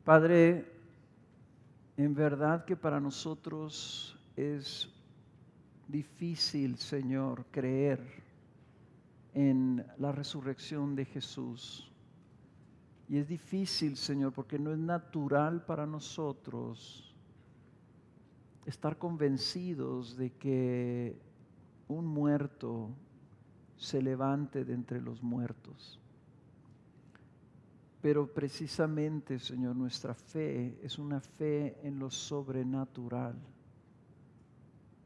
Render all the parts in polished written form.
Padre, en verdad que para nosotros es difícil, Señor, creer en la resurrección de Jesús. Y es difícil, Señor, porque no es natural para nosotros estar convencidos de que un muerto se levante de entre los muertos. Pero precisamente, Señor, nuestra fe es una fe en lo sobrenatural.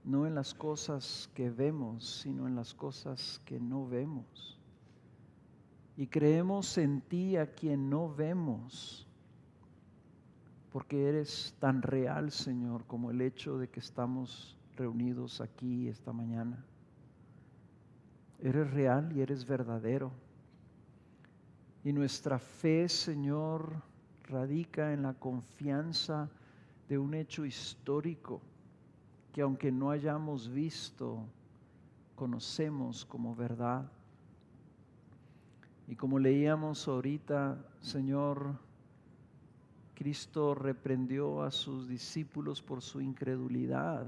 No en las cosas que vemos, sino en las cosas que no vemos. Y creemos en ti a quien no vemos, porque eres tan real, Señor, como el hecho de que estamos reunidos aquí esta mañana. Eres real y eres verdadero. Y nuestra fe, Señor, radica en la confianza de un hecho histórico que aunque no hayamos visto, conocemos como verdad. Y como leíamos ahorita, Señor, Cristo reprendió a sus discípulos por su incredulidad.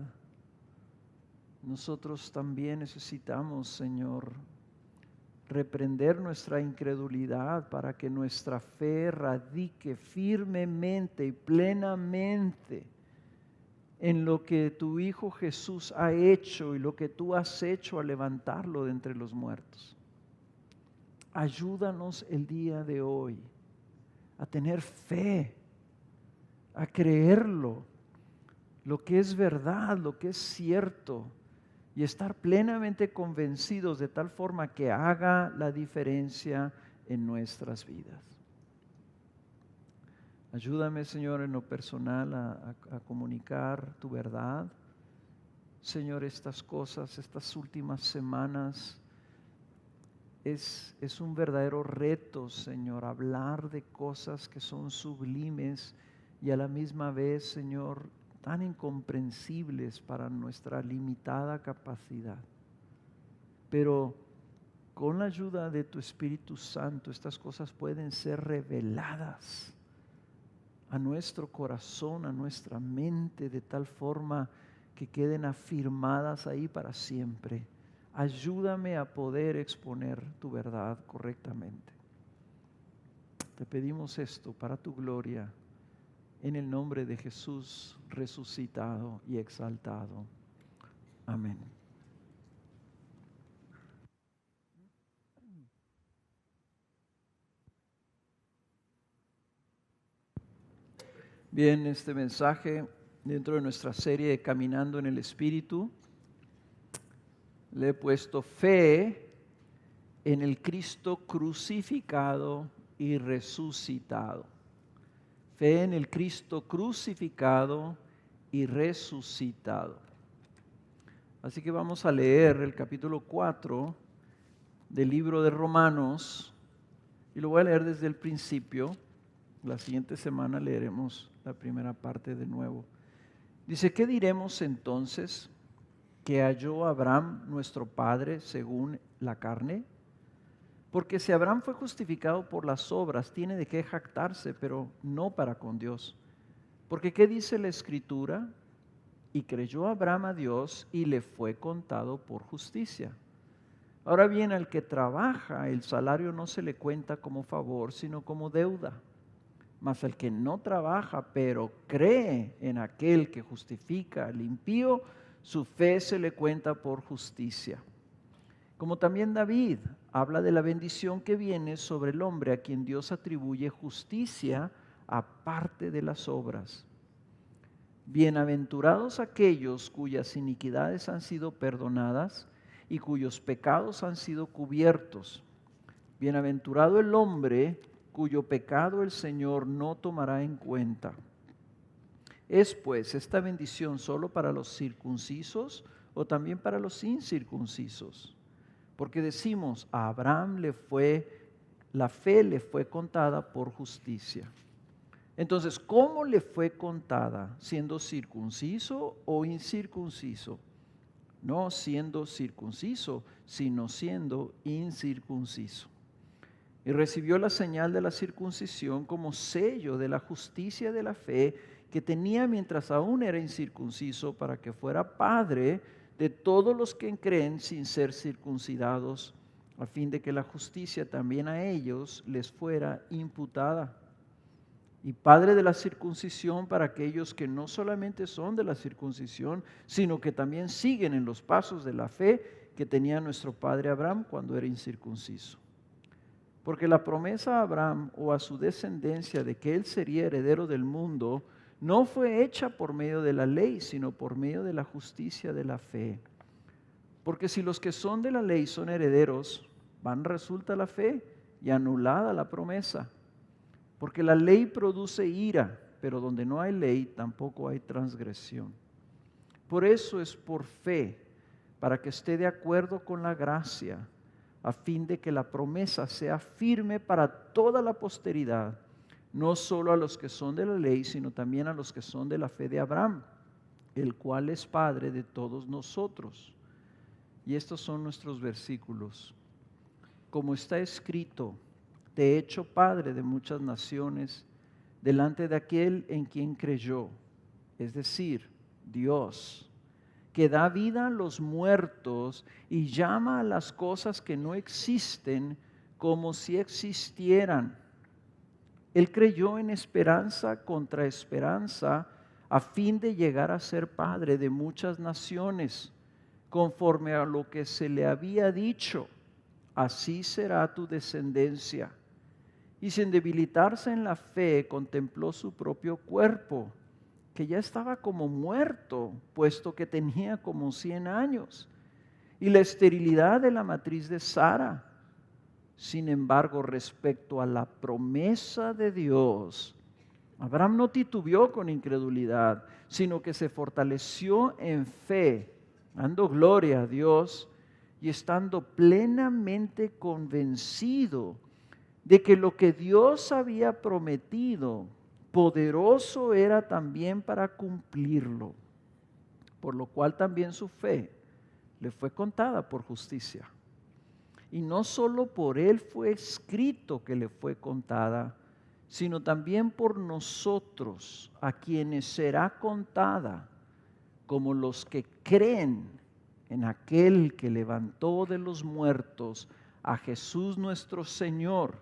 Nosotros también necesitamos, Señor, reprender nuestra incredulidad para que nuestra fe radique firmemente y plenamente en lo que tu Hijo Jesús ha hecho y lo que tú has hecho al levantarlo de entre los muertos. Ayúdanos el día de hoy a tener fe, a creerlo, lo que es verdad, lo que es cierto, y estar plenamente convencidos de tal forma que haga la diferencia en nuestras vidas. Ayúdame, Señor, en lo personal a comunicar tu verdad. Señor, estas cosas, estas últimas semanas, es un verdadero reto, Señor, hablar de cosas que son sublimes y a la misma vez, Señor, tan incomprensibles para nuestra limitada capacidad. Pero con la ayuda de tu Espíritu Santo, estas cosas pueden ser reveladas a nuestro corazón, a nuestra mente, de tal forma que queden afirmadas ahí para siempre. Ayúdame a poder exponer tu verdad correctamente. Te pedimos esto para tu gloria, en el nombre de Jesús resucitado y exaltado. Amén. Bien, este mensaje dentro de nuestra serie de Caminando en el Espíritu, le he puesto fe en el Cristo crucificado y resucitado. Fe en el Cristo crucificado y resucitado. Así que vamos a leer el capítulo 4 del libro de Romanos y lo voy a leer desde el principio. La siguiente semana leeremos la primera parte de nuevo. Dice, ¿qué diremos entonces? ¿Que halló Abraham nuestro padre según la carne? Porque si Abraham fue justificado por las obras, tiene de qué jactarse, pero no para con Dios. Porque ¿qué dice la Escritura? Y creyó Abraham a Dios y le fue contado por justicia. Ahora bien, al que trabaja, el salario no se le cuenta como favor, sino como deuda. Mas al que no trabaja, pero cree en aquel que justifica al impío, su fe se le cuenta por justicia. Como también David habla de la bendición que viene sobre el hombre a quien Dios atribuye justicia aparte de las obras. Bienaventurados aquellos cuyas iniquidades han sido perdonadas y cuyos pecados han sido cubiertos. Bienaventurado el hombre cuyo pecado el Señor no tomará en cuenta. ¿Es pues esta bendición solo para los circuncisos o también para los incircuncisos? Porque decimos, a Abraham la fe le fue contada por justicia. Entonces, ¿cómo le fue contada? ¿Siendo circunciso o incircunciso? No siendo circunciso, sino siendo incircunciso. y recibió la señal de la circuncisión como sello de la justicia de la fe que tenía mientras aún era incircunciso, para que fuera padre de todos los que creen sin ser circuncidados, a fin de que la justicia también a ellos les fuera imputada. Y padre de la circuncisión para aquellos que no solamente son de la circuncisión, sino que también siguen en los pasos de la fe que tenía nuestro padre Abraham cuando era incircunciso. Porque la promesa a Abraham o a su descendencia de que él sería heredero del mundo no fue hecha por medio de la ley, sino por medio de la justicia de la fe. Porque si los que son de la ley son herederos, van resulta la fe y anulada la promesa. Porque la ley produce ira, pero donde no hay ley tampoco hay transgresión. Por eso es por fe, para que esté de acuerdo con la gracia, a fin de que la promesa sea firme para toda la posteridad, no solo a los que son de la ley, sino también a los que son de la fe de Abraham, el cual es Padre de todos nosotros. Y estos son nuestros versículos. Como está escrito: te he hecho padre de muchas naciones delante de aquel en quien creyó, es decir, Dios, que da vida a los muertos y llama a las cosas que no existen como si existieran. Él creyó en esperanza contra esperanza, a fin de llegar a ser padre de muchas naciones, conforme a lo que se le había dicho: así será tu descendencia. Y sin debilitarse en la fe, contempló su propio cuerpo, que ya estaba como muerto, puesto que tenía como 100 años, y la esterilidad de la matriz de Sara. Sin embargo, respecto a la promesa de Dios, Abraham no titubeó con incredulidad, sino que se fortaleció en fe, dando gloria a Dios y estando plenamente convencido de que lo que Dios había prometido, poderoso era también para cumplirlo, por lo cual también su fe le fue contada por justicia. Y no solo por él fue escrito que le fue contada, sino también por nosotros, a quienes será contada, como los que creen en aquel que levantó de los muertos a Jesús nuestro Señor,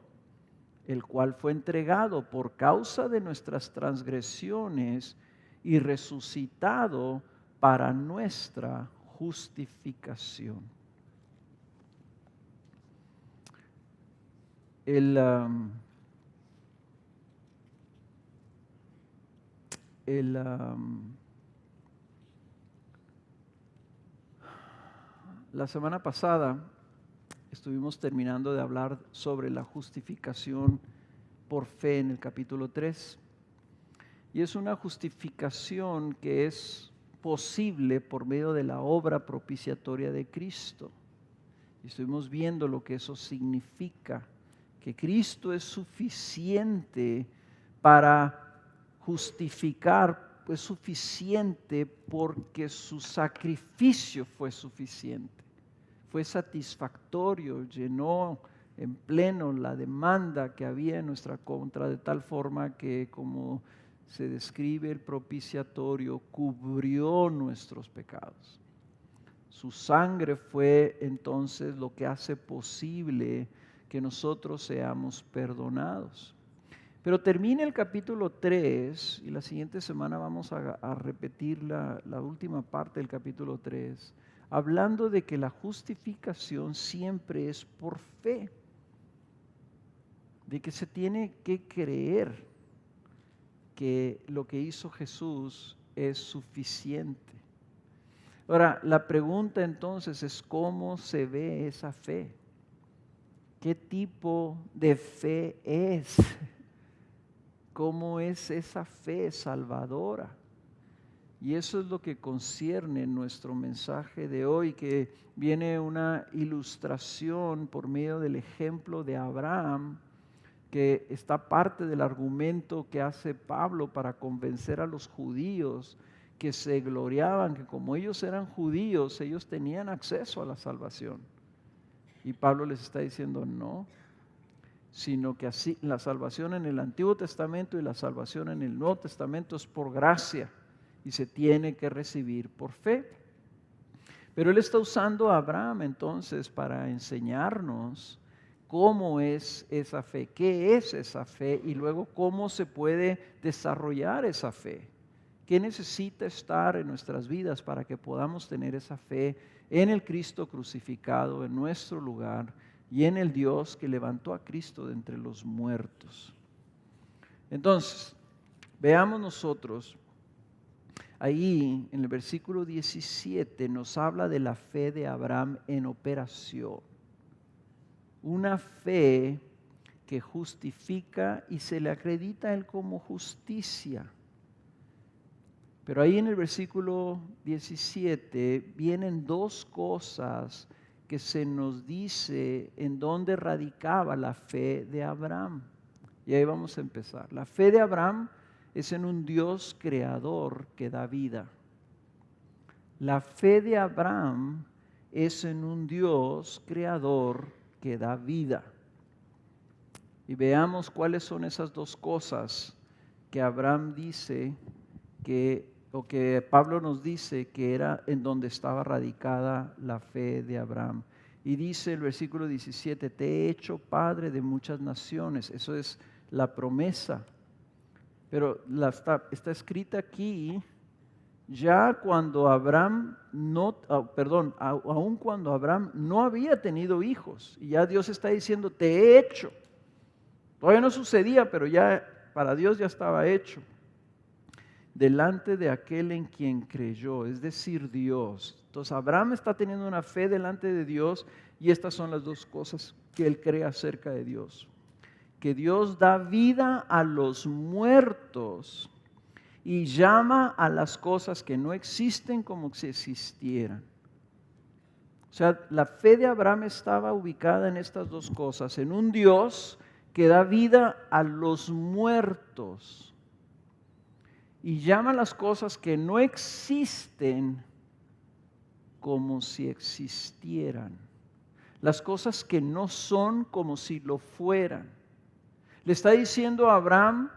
el cual fue entregado por causa de nuestras transgresiones y resucitado para nuestra justificación. La semana pasada estuvimos terminando de hablar sobre la justificación por fe en el capítulo 3. Y es una justificación que es posible por medio de la obra propiciatoria de Cristo. Y estuvimos viendo lo que eso significa, que Cristo es suficiente para justificar, pues suficiente porque su sacrificio fue suficiente. Fue satisfactorio, llenó en pleno la demanda que había en nuestra contra, de tal forma que, como se describe, el propiciatorio cubrió nuestros pecados. Su sangre fue entonces lo que hace posible que nosotros seamos perdonados. Pero termina el capítulo 3 y la siguiente semana vamos a repetir la última parte del capítulo 3, hablando de que la justificación siempre es por fe, de que se tiene que creer que lo que hizo Jesús es suficiente. Ahora, la pregunta entonces es: ¿cómo se ve esa fe? ¿Qué tipo de fe es? ¿Cómo es esa fe salvadora? Y eso es lo que concierne nuestro mensaje de hoy, que viene una ilustración por medio del ejemplo de Abraham, que está parte del argumento que hace Pablo para convencer a los judíos que se gloriaban, que como ellos eran judíos, ellos tenían acceso a la salvación. Y Pablo les está diciendo: no, sino que así la salvación en el Antiguo Testamento y la salvación en el Nuevo Testamento es por gracia y se tiene que recibir por fe. Pero Él está usando a Abraham entonces para enseñarnos cómo es esa fe, qué es esa fe y luego cómo se puede desarrollar esa fe. ¿Qué necesita estar en nuestras vidas para que podamos tener esa fe en el Cristo crucificado, en nuestro lugar y en el Dios que levantó a Cristo de entre los muertos? Entonces, veamos nosotros, ahí en el versículo 17 nos habla de la fe de Abraham en operación. Una fe que justifica y se le acredita a él como justicia. Pero ahí en el versículo 17 vienen dos cosas que se nos dice en dónde radicaba la fe de Abraham. Y ahí vamos a empezar. La fe de Abraham es en un Dios creador que da vida. La fe de Abraham es en un Dios creador que da vida. Y veamos cuáles son esas dos cosas que Abraham dice o que Pablo nos dice que era en donde estaba radicada la fe de Abraham. Y dice el versículo 17, te he hecho padre de muchas naciones. Eso es la promesa. Pero está escrita aquí ya cuando Abraham aun cuando Abraham no había tenido hijos. Y ya Dios está diciendo, te he hecho. Todavía no sucedía, pero ya para Dios ya estaba hecho. Delante de aquel en quien creyó, es decir, Dios. Entonces Abraham está teniendo una fe delante de Dios y estas son las dos cosas que él cree acerca de Dios. Que Dios da vida a los muertos y llama a las cosas que no existen como si existieran. O sea, la fe de Abraham estaba ubicada en estas dos cosas, en un Dios que da vida a los muertos y llama las cosas que no existen como si existieran. Las cosas que no son como si lo fueran. Le está diciendo a Abraham,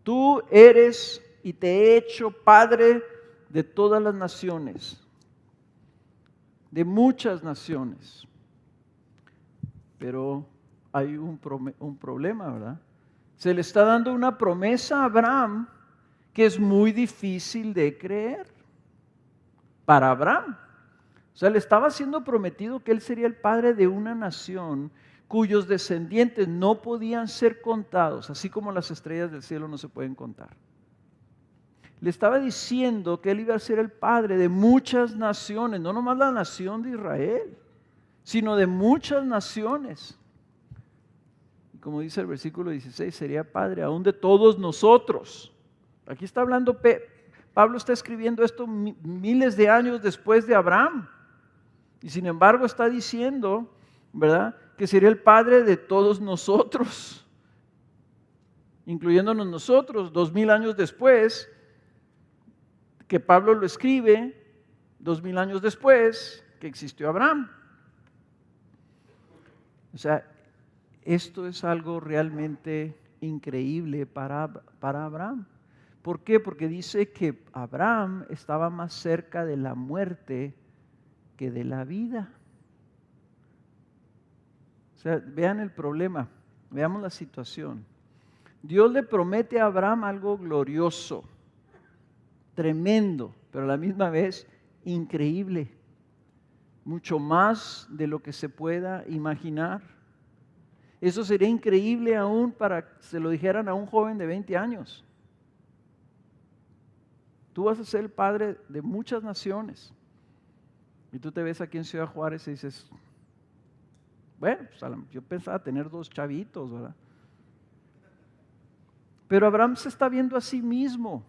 tú eres y te he hecho padre de todas las naciones, de muchas naciones. Pero hay un problema, ¿verdad? Se le está dando una promesa a Abraham que es muy difícil de creer para Abraham. O sea, le estaba siendo prometido que él sería el padre de una nación cuyos descendientes no podían ser contados, así como las estrellas del cielo no se pueden contar. Le estaba diciendo que él iba a ser el padre de muchas naciones, no nomás la nación de Israel, sino de muchas naciones. Y como dice el versículo 16, sería padre aún de todos nosotros. Aquí está hablando, Pablo está escribiendo esto miles de años después de Abraham. Y sin embargo está diciendo, ¿verdad?, que sería el padre de todos nosotros, incluyéndonos nosotros, 2000 años después, que Pablo lo escribe, 2000 años después que existió Abraham. O sea, esto es algo realmente increíble para Abraham. ¿Por qué? Porque dice que Abraham estaba más cerca de la muerte que de la vida. O sea, vean el problema, veamos la situación. Dios le promete a Abraham algo glorioso, tremendo, pero a la misma vez increíble, mucho más de lo que se pueda imaginar. Eso sería increíble aún para que se lo dijeran a un joven de 20 años. Tú vas a ser el padre de muchas naciones. Y tú te ves aquí en Ciudad Juárez y dices, bueno, pues yo pensaba tener 2 chavitos, ¿verdad? Pero Abraham se está viendo a sí mismo.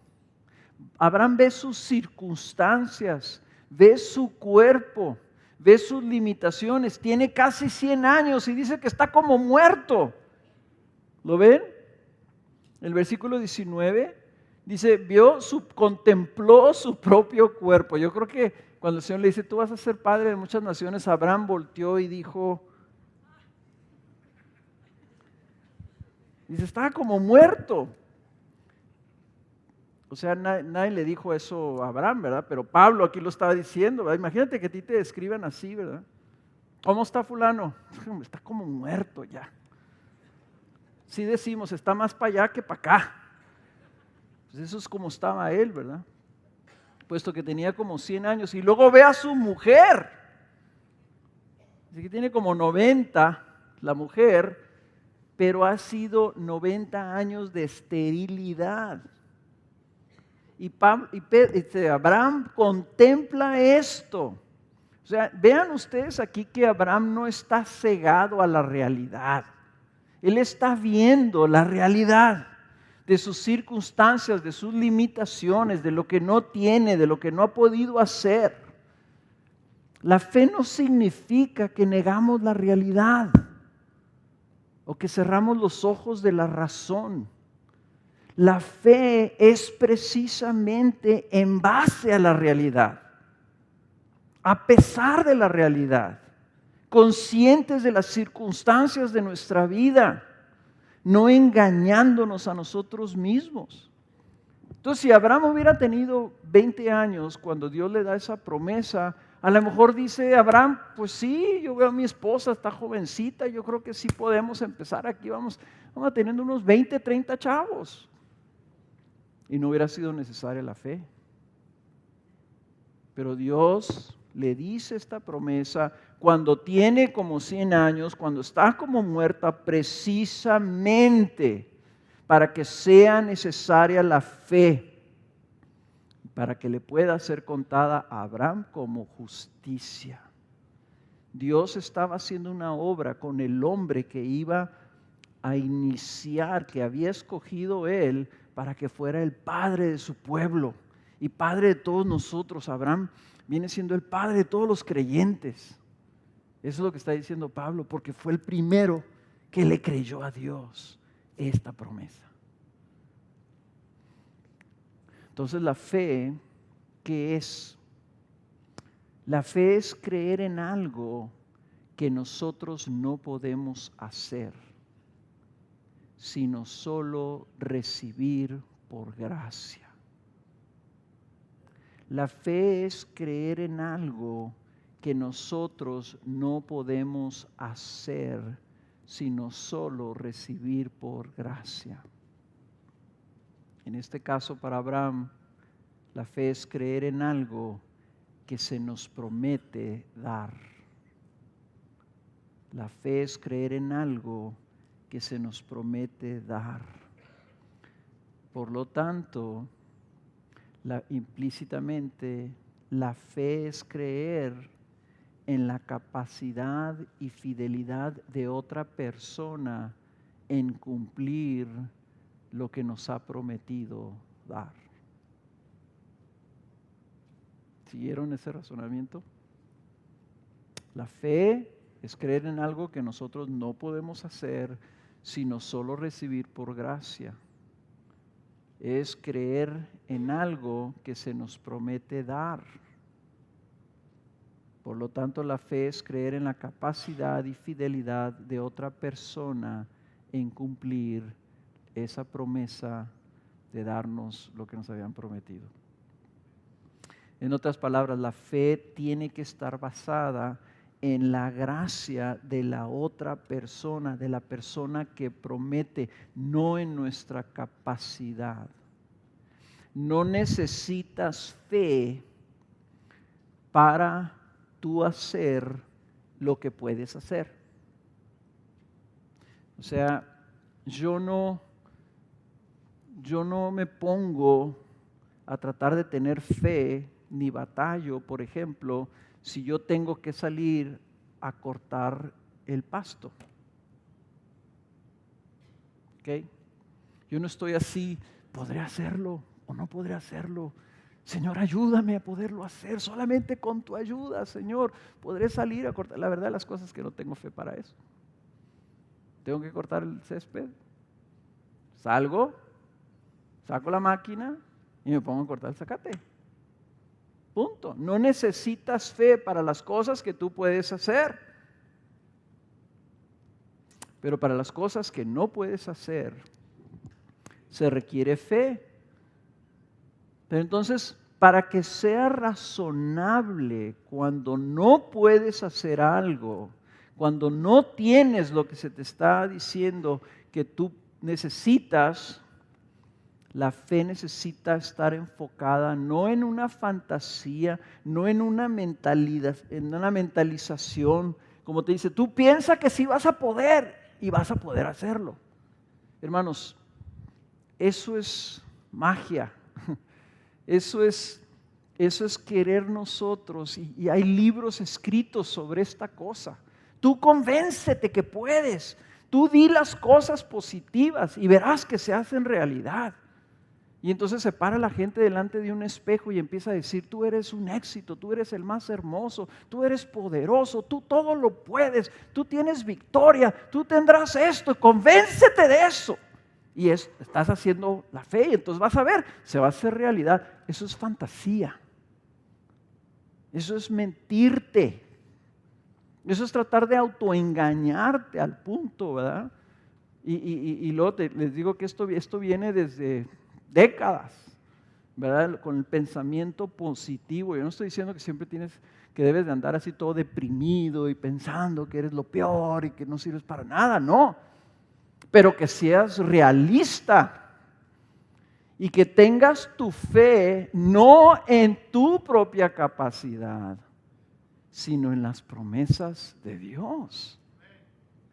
Abraham ve sus circunstancias, ve su cuerpo, ve sus limitaciones. Tiene casi 100 años y dice que está como muerto. ¿Lo ven? El versículo 19 dice, contempló su propio cuerpo. Yo creo que cuando el Señor le dice, tú vas a ser padre de muchas naciones, Abraham volteó y dijo, Dice, estaba como muerto. O sea, nadie le dijo eso a Abraham, ¿verdad? Pero Pablo aquí lo estaba diciendo, ¿verdad? Imagínate que a ti te describan así, ¿verdad? ¿Cómo está fulano? Está como muerto ya. Sí decimos, está más para allá que para acá. Pues eso es como estaba él, ¿verdad? Puesto que tenía como 100 años. Y luego ve a su mujer. Dice que tiene como 90 la mujer, pero ha sido 90 años de esterilidad. Y Abraham contempla esto. O sea, vean ustedes aquí que Abraham no está cegado a la realidad. Él está viendo la realidad de sus circunstancias, de sus limitaciones, de lo que no tiene, de lo que no ha podido hacer. La fe no significa que negamos la realidad o que cerramos los ojos de la razón. La fe es precisamente en base a la realidad, a pesar de la realidad, conscientes de las circunstancias de nuestra vida, no engañándonos a nosotros mismos. Entonces, si Abraham hubiera tenido 20 años cuando Dios le da esa promesa, a lo mejor dice Abraham, pues sí, yo veo a mi esposa, está jovencita, yo creo que sí podemos empezar aquí, vamos teniendo unos 20, 30 chavos. Y no hubiera sido necesaria la fe. Pero Dios le dice esta promesa cuando tiene como 100 años, cuando está como muerta, precisamente para que sea necesaria la fe, para que le pueda ser contada a Abraham como justicia. Dios estaba haciendo una obra con el hombre que iba a iniciar, que había escogido él para que fuera el padre de su pueblo y padre de todos nosotros. Abraham viene siendo el padre de todos los creyentes. Eso es lo que está diciendo Pablo, porque fue el primero que le creyó a Dios esta promesa. Entonces la fe, ¿qué es? La fe es creer en algo que nosotros no podemos hacer, sino solo recibir por gracia. La fe es creer en algo que nosotros no podemos hacer, sino solo recibir por gracia. En este caso, para Abraham, la fe es creer en algo que se nos promete dar. La fe es creer en algo que se nos promete dar. Por lo tanto, implícitamente, la fe es creer en la capacidad y fidelidad de otra persona en cumplir lo que nos ha prometido dar. ¿Siguieron ese razonamiento? La fe es creer en algo que nosotros no podemos hacer, sino solo recibir por gracia. Es creer en algo que se nos promete dar. Por lo tanto, la fe es creer en la capacidad y fidelidad de otra persona en cumplir esa promesa de darnos lo que nos habían prometido. En otras palabras, la fe tiene que estar basada en la gracia de la otra persona, de la persona que promete, no en nuestra capacidad. No necesitas fe para tú hacer lo que puedes hacer. O sea, yo no me pongo a tratar de tener fe ni batallo, por ejemplo, si yo tengo que salir a cortar el pasto. ¿Ok? Yo no estoy así, ¿podré hacerlo o no podré hacerlo? Señor, ayúdame a poderlo hacer, solamente con tu ayuda, Señor, podré salir a cortar. La verdad, las cosas es que no tengo fe para eso. Tengo que cortar el césped, salgo, saco la máquina y me pongo a cortar el zacate. Punto. No necesitas fe para las cosas que tú puedes hacer. Pero para las cosas que no puedes hacer, se requiere fe. Pero entonces, para que sea razonable cuando no puedes hacer algo, cuando no tienes lo que se te está diciendo que tú necesitas, la fe necesita estar enfocada no en una fantasía, no en una mentalidad, en una mentalización. Como te dice, tú piensas que sí vas a poder y vas a poder hacerlo. Hermanos, eso es magia. Eso es querer nosotros. Y hay libros escritos sobre esta cosa. Tú convéncete que puedes. Tú di las cosas positivas y verás que se hacen realidad. Y entonces se para la gente delante de un espejo y empieza a decir, tú eres un éxito, tú eres el más hermoso, tú eres poderoso, tú todo lo puedes, tú tienes victoria, tú tendrás esto, convéncete de eso. Y estás haciendo la fe y entonces vas a ver, se va a hacer realidad. Eso es fantasía. Eso es mentirte. Eso es tratar de autoengañarte al punto, ¿verdad? Y luego les digo que esto viene desde décadas, ¿verdad? Con el pensamiento positivo. Yo no estoy diciendo que siempre que debes de andar así todo deprimido y pensando que eres lo peor y que no sirves para nada, no. Pero que seas realista y que tengas tu fe no en tu propia capacidad, sino en las promesas de Dios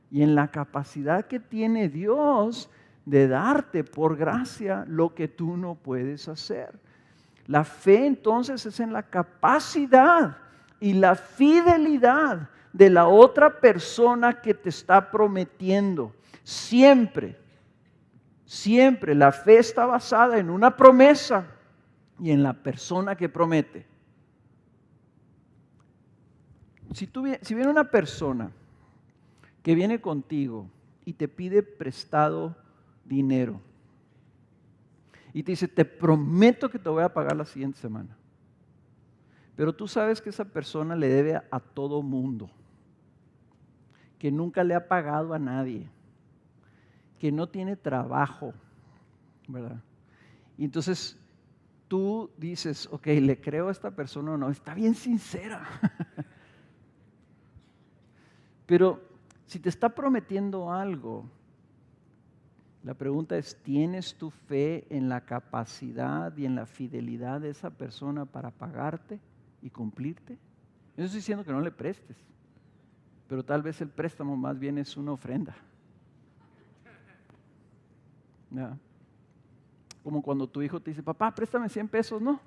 y en la capacidad que tiene Dios de darte por gracia lo que tú no puedes hacer. La fe entonces es en la capacidad y la fidelidad de la otra persona que te está prometiendo. Siempre la fe está basada en una promesa y en la persona que promete. Si viene una persona que viene contigo y te pide prestado dinero y te dice, te prometo que te voy a pagar la siguiente semana, pero tú sabes que esa persona le debe a todo mundo, que nunca le ha pagado a nadie, que no tiene trabajo, ¿verdad? Y entonces tú dices, ok, le creo a esta persona o no, está bien sincera. Pero si te está prometiendo algo, la pregunta es, ¿tienes tu fe en la capacidad y en la fidelidad de esa persona para pagarte y cumplirte? Yo no estoy diciendo que no le prestes, pero tal vez el préstamo más bien es una ofrenda. ¿Ya? Como cuando tu hijo te dice, papá, préstame 100 pesos, ¿no?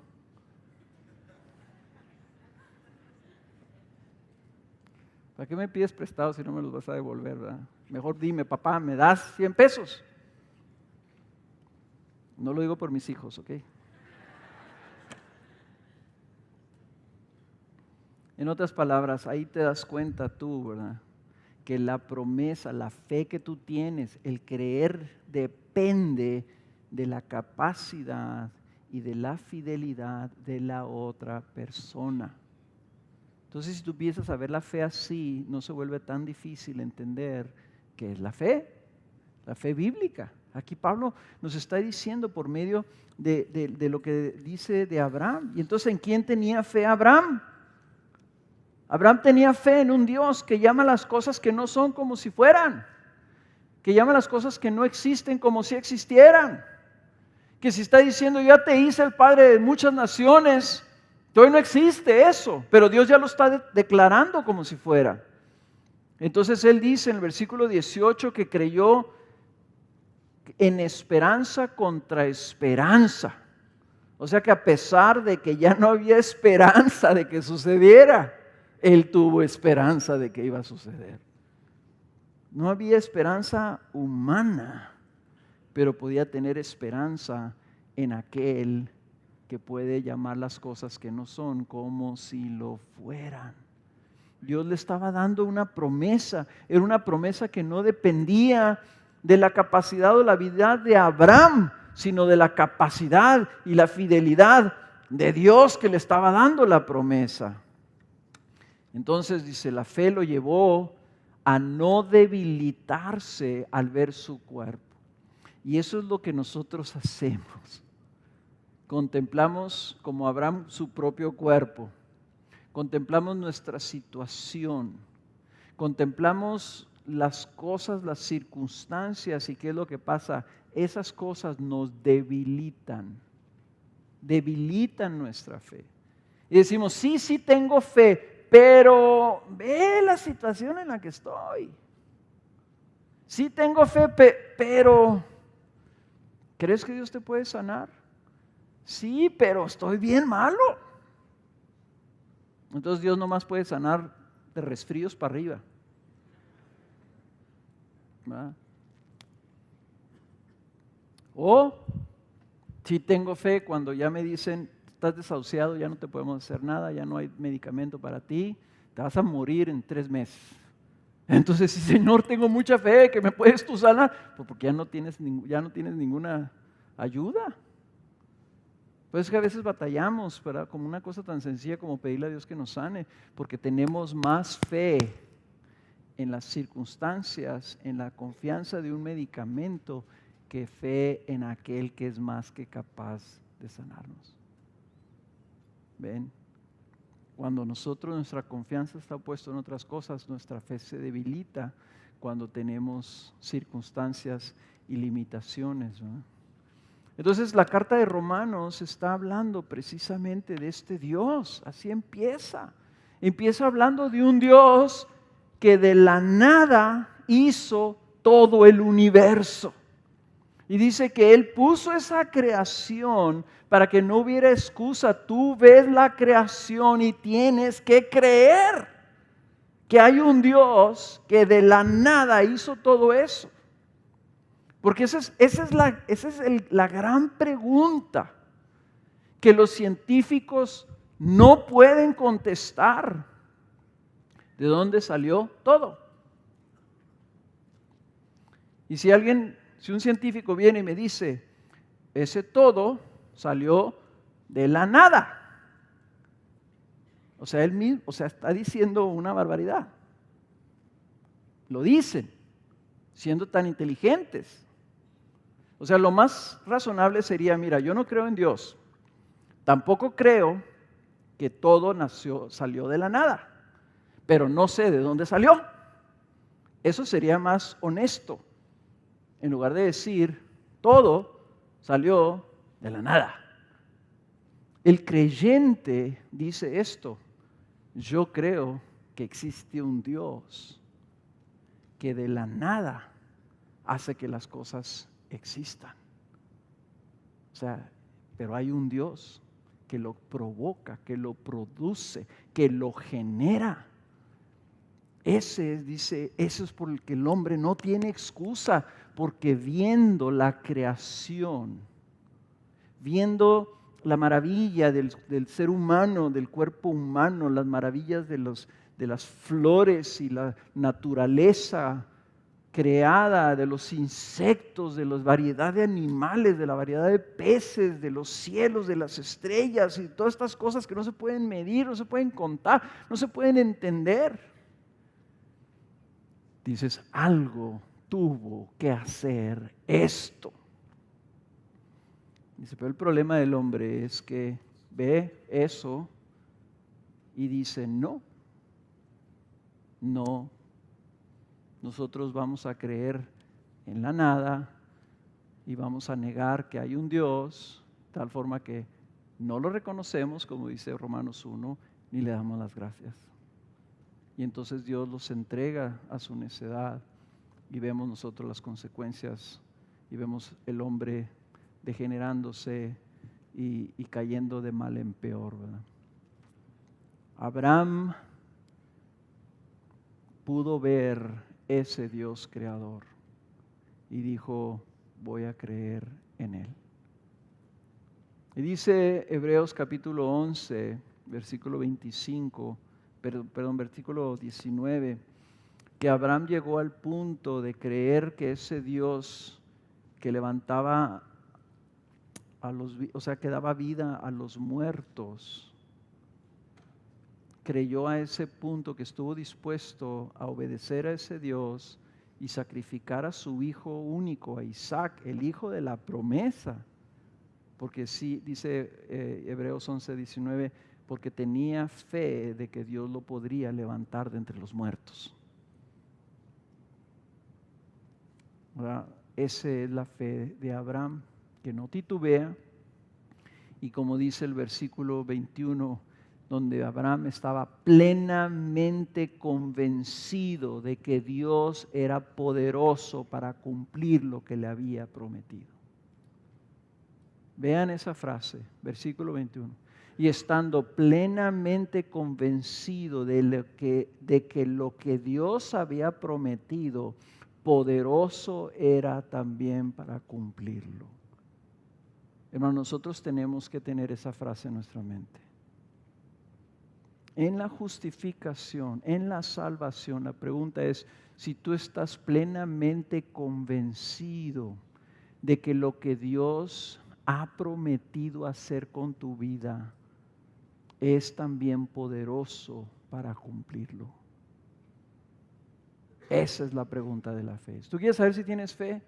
¿Para qué me pides prestado si no me los vas a devolver, verdad? Mejor dime, papá, ¿me das 100 pesos? No lo digo por mis hijos, ¿ok? En otras palabras, ahí te das cuenta tú, ¿verdad? Que la promesa, la fe que tú tienes, el creer depende de la capacidad y de la fidelidad de la otra persona. Entonces, si tú empiezas a ver la fe así, no se vuelve tan difícil entender qué es la fe bíblica. Aquí Pablo nos está diciendo por medio de lo que dice de Abraham. Y entonces, ¿en quién tenía fe Abraham? Abraham tenía fe en un Dios que llama las cosas que no son como si fueran, que llama las cosas que no existen como si existieran, que si está diciendo, ya te hice el padre de muchas naciones, hoy no existe eso, pero Dios ya lo está declarando como si fuera. Entonces él dice en el versículo 18 que creyó en esperanza contra esperanza. O sea que a pesar de que ya no había esperanza de que sucediera, él tuvo esperanza de que iba a suceder. No había esperanza humana, pero podía tener esperanza en aquel que puede llamar las cosas que no son como si lo fueran. Dios le estaba dando una promesa, era una promesa que no dependía de la capacidad o la habilidad de Abraham, sino de la capacidad y la fidelidad de Dios que le estaba dando la promesa. Entonces dice, la fe lo llevó a no debilitarse al ver su cuerpo. Y eso es lo que nosotros hacemos. Contemplamos como Abraham su propio cuerpo, contemplamos nuestra situación, contemplamos las cosas, las circunstancias y qué es lo que pasa. Esas cosas nos debilitan nuestra fe. Y decimos, sí tengo fe, pero ve la situación en la que estoy. Sí tengo fe, pero ¿crees que Dios te puede sanar? Sí, pero estoy bien malo. Entonces Dios nomás puede sanar de resfríos para arriba. ¿Verdad? O si tengo fe cuando ya me dicen, estás desahuciado, ya no te podemos hacer nada, ya no hay medicamento para ti, te vas a morir en 3 meses. Entonces, sí, Señor, tengo mucha fe que me puedes tú sanar, pues porque ya no tienes ninguna ayuda. Pues es que a veces batallamos, ¿verdad? Como una cosa tan sencilla como pedirle a Dios que nos sane, porque tenemos más fe en las circunstancias, en la confianza de un medicamento, que fe en aquel que es más que capaz de sanarnos. ¿Ven? Cuando nuestra confianza está puesta en otras cosas, nuestra fe se debilita cuando tenemos circunstancias y limitaciones, ¿verdad? Entonces la carta de Romanos está hablando precisamente de este Dios, así empieza. Empieza hablando de un Dios que de la nada hizo todo el universo. Y dice que Él puso esa creación para que no hubiera excusa. Tú ves la creación y tienes que creer que hay un Dios que de la nada hizo todo eso. Porque esa es la gran pregunta que los científicos no pueden contestar. ¿De dónde salió todo? Y si un científico viene y me dice, ese todo salió de la nada. O sea, él mismo, está diciendo una barbaridad. Lo dicen, siendo tan inteligentes. O sea, lo más razonable sería, mira, yo no creo en Dios. Tampoco creo que todo salió de la nada. Pero no sé de dónde salió. Eso sería más honesto. En lugar de decir, todo salió de la nada. El creyente dice esto: yo creo que existe un Dios que de la nada hace que las cosas existan. O sea, pero hay un Dios que lo provoca, que lo produce, que lo genera. Eso es por el que el hombre no tiene excusa, porque viendo la creación, viendo la maravilla del ser humano, del cuerpo humano, las maravillas de las flores y la naturaleza creada, de los insectos, de la variedad de animales, de la variedad de peces, de los cielos, de las estrellas y todas estas cosas que no se pueden medir, no se pueden contar, no se pueden entender. Dices, algo tuvo que hacer esto. Dice, pero el problema del hombre es que ve eso y dice, no, nosotros vamos a creer en la nada y vamos a negar que hay un Dios, tal forma que no lo reconocemos, como dice Romanos 1, ni le damos las gracias. Y entonces Dios los entrega a su necedad y vemos nosotros las consecuencias y vemos el hombre degenerándose y cayendo de mal en peor, ¿verdad? Abraham pudo ver ese Dios creador y dijo, voy a creer en Él. Y dice Hebreos capítulo 11, versículo 25, versículo 19, que Abraham llegó al punto de creer que ese Dios que levantaba que daba vida a los muertos, creyó a ese punto que estuvo dispuesto a obedecer a ese Dios y sacrificar a su hijo único, a Isaac, el hijo de la promesa. Porque sí, dice Hebreos 11:19, porque tenía fe de que Dios lo podría levantar de entre los muertos. Ahora, esa es la fe de Abraham, que no titubea. Y como dice el versículo 21, donde Abraham estaba plenamente convencido de que Dios era poderoso para cumplir lo que le había prometido. Vean esa frase, versículo 21. Y estando plenamente convencido de que lo que Dios había prometido, poderoso era también para cumplirlo. Hermanos, nosotros tenemos que tener esa frase en nuestra mente. En la justificación, en la salvación, la pregunta es si tú estás plenamente convencido de que lo que Dios ha prometido hacer con tu vida es también poderoso para cumplirlo. Esa es la pregunta de la fe. Si tú quieres saber si tienes fe,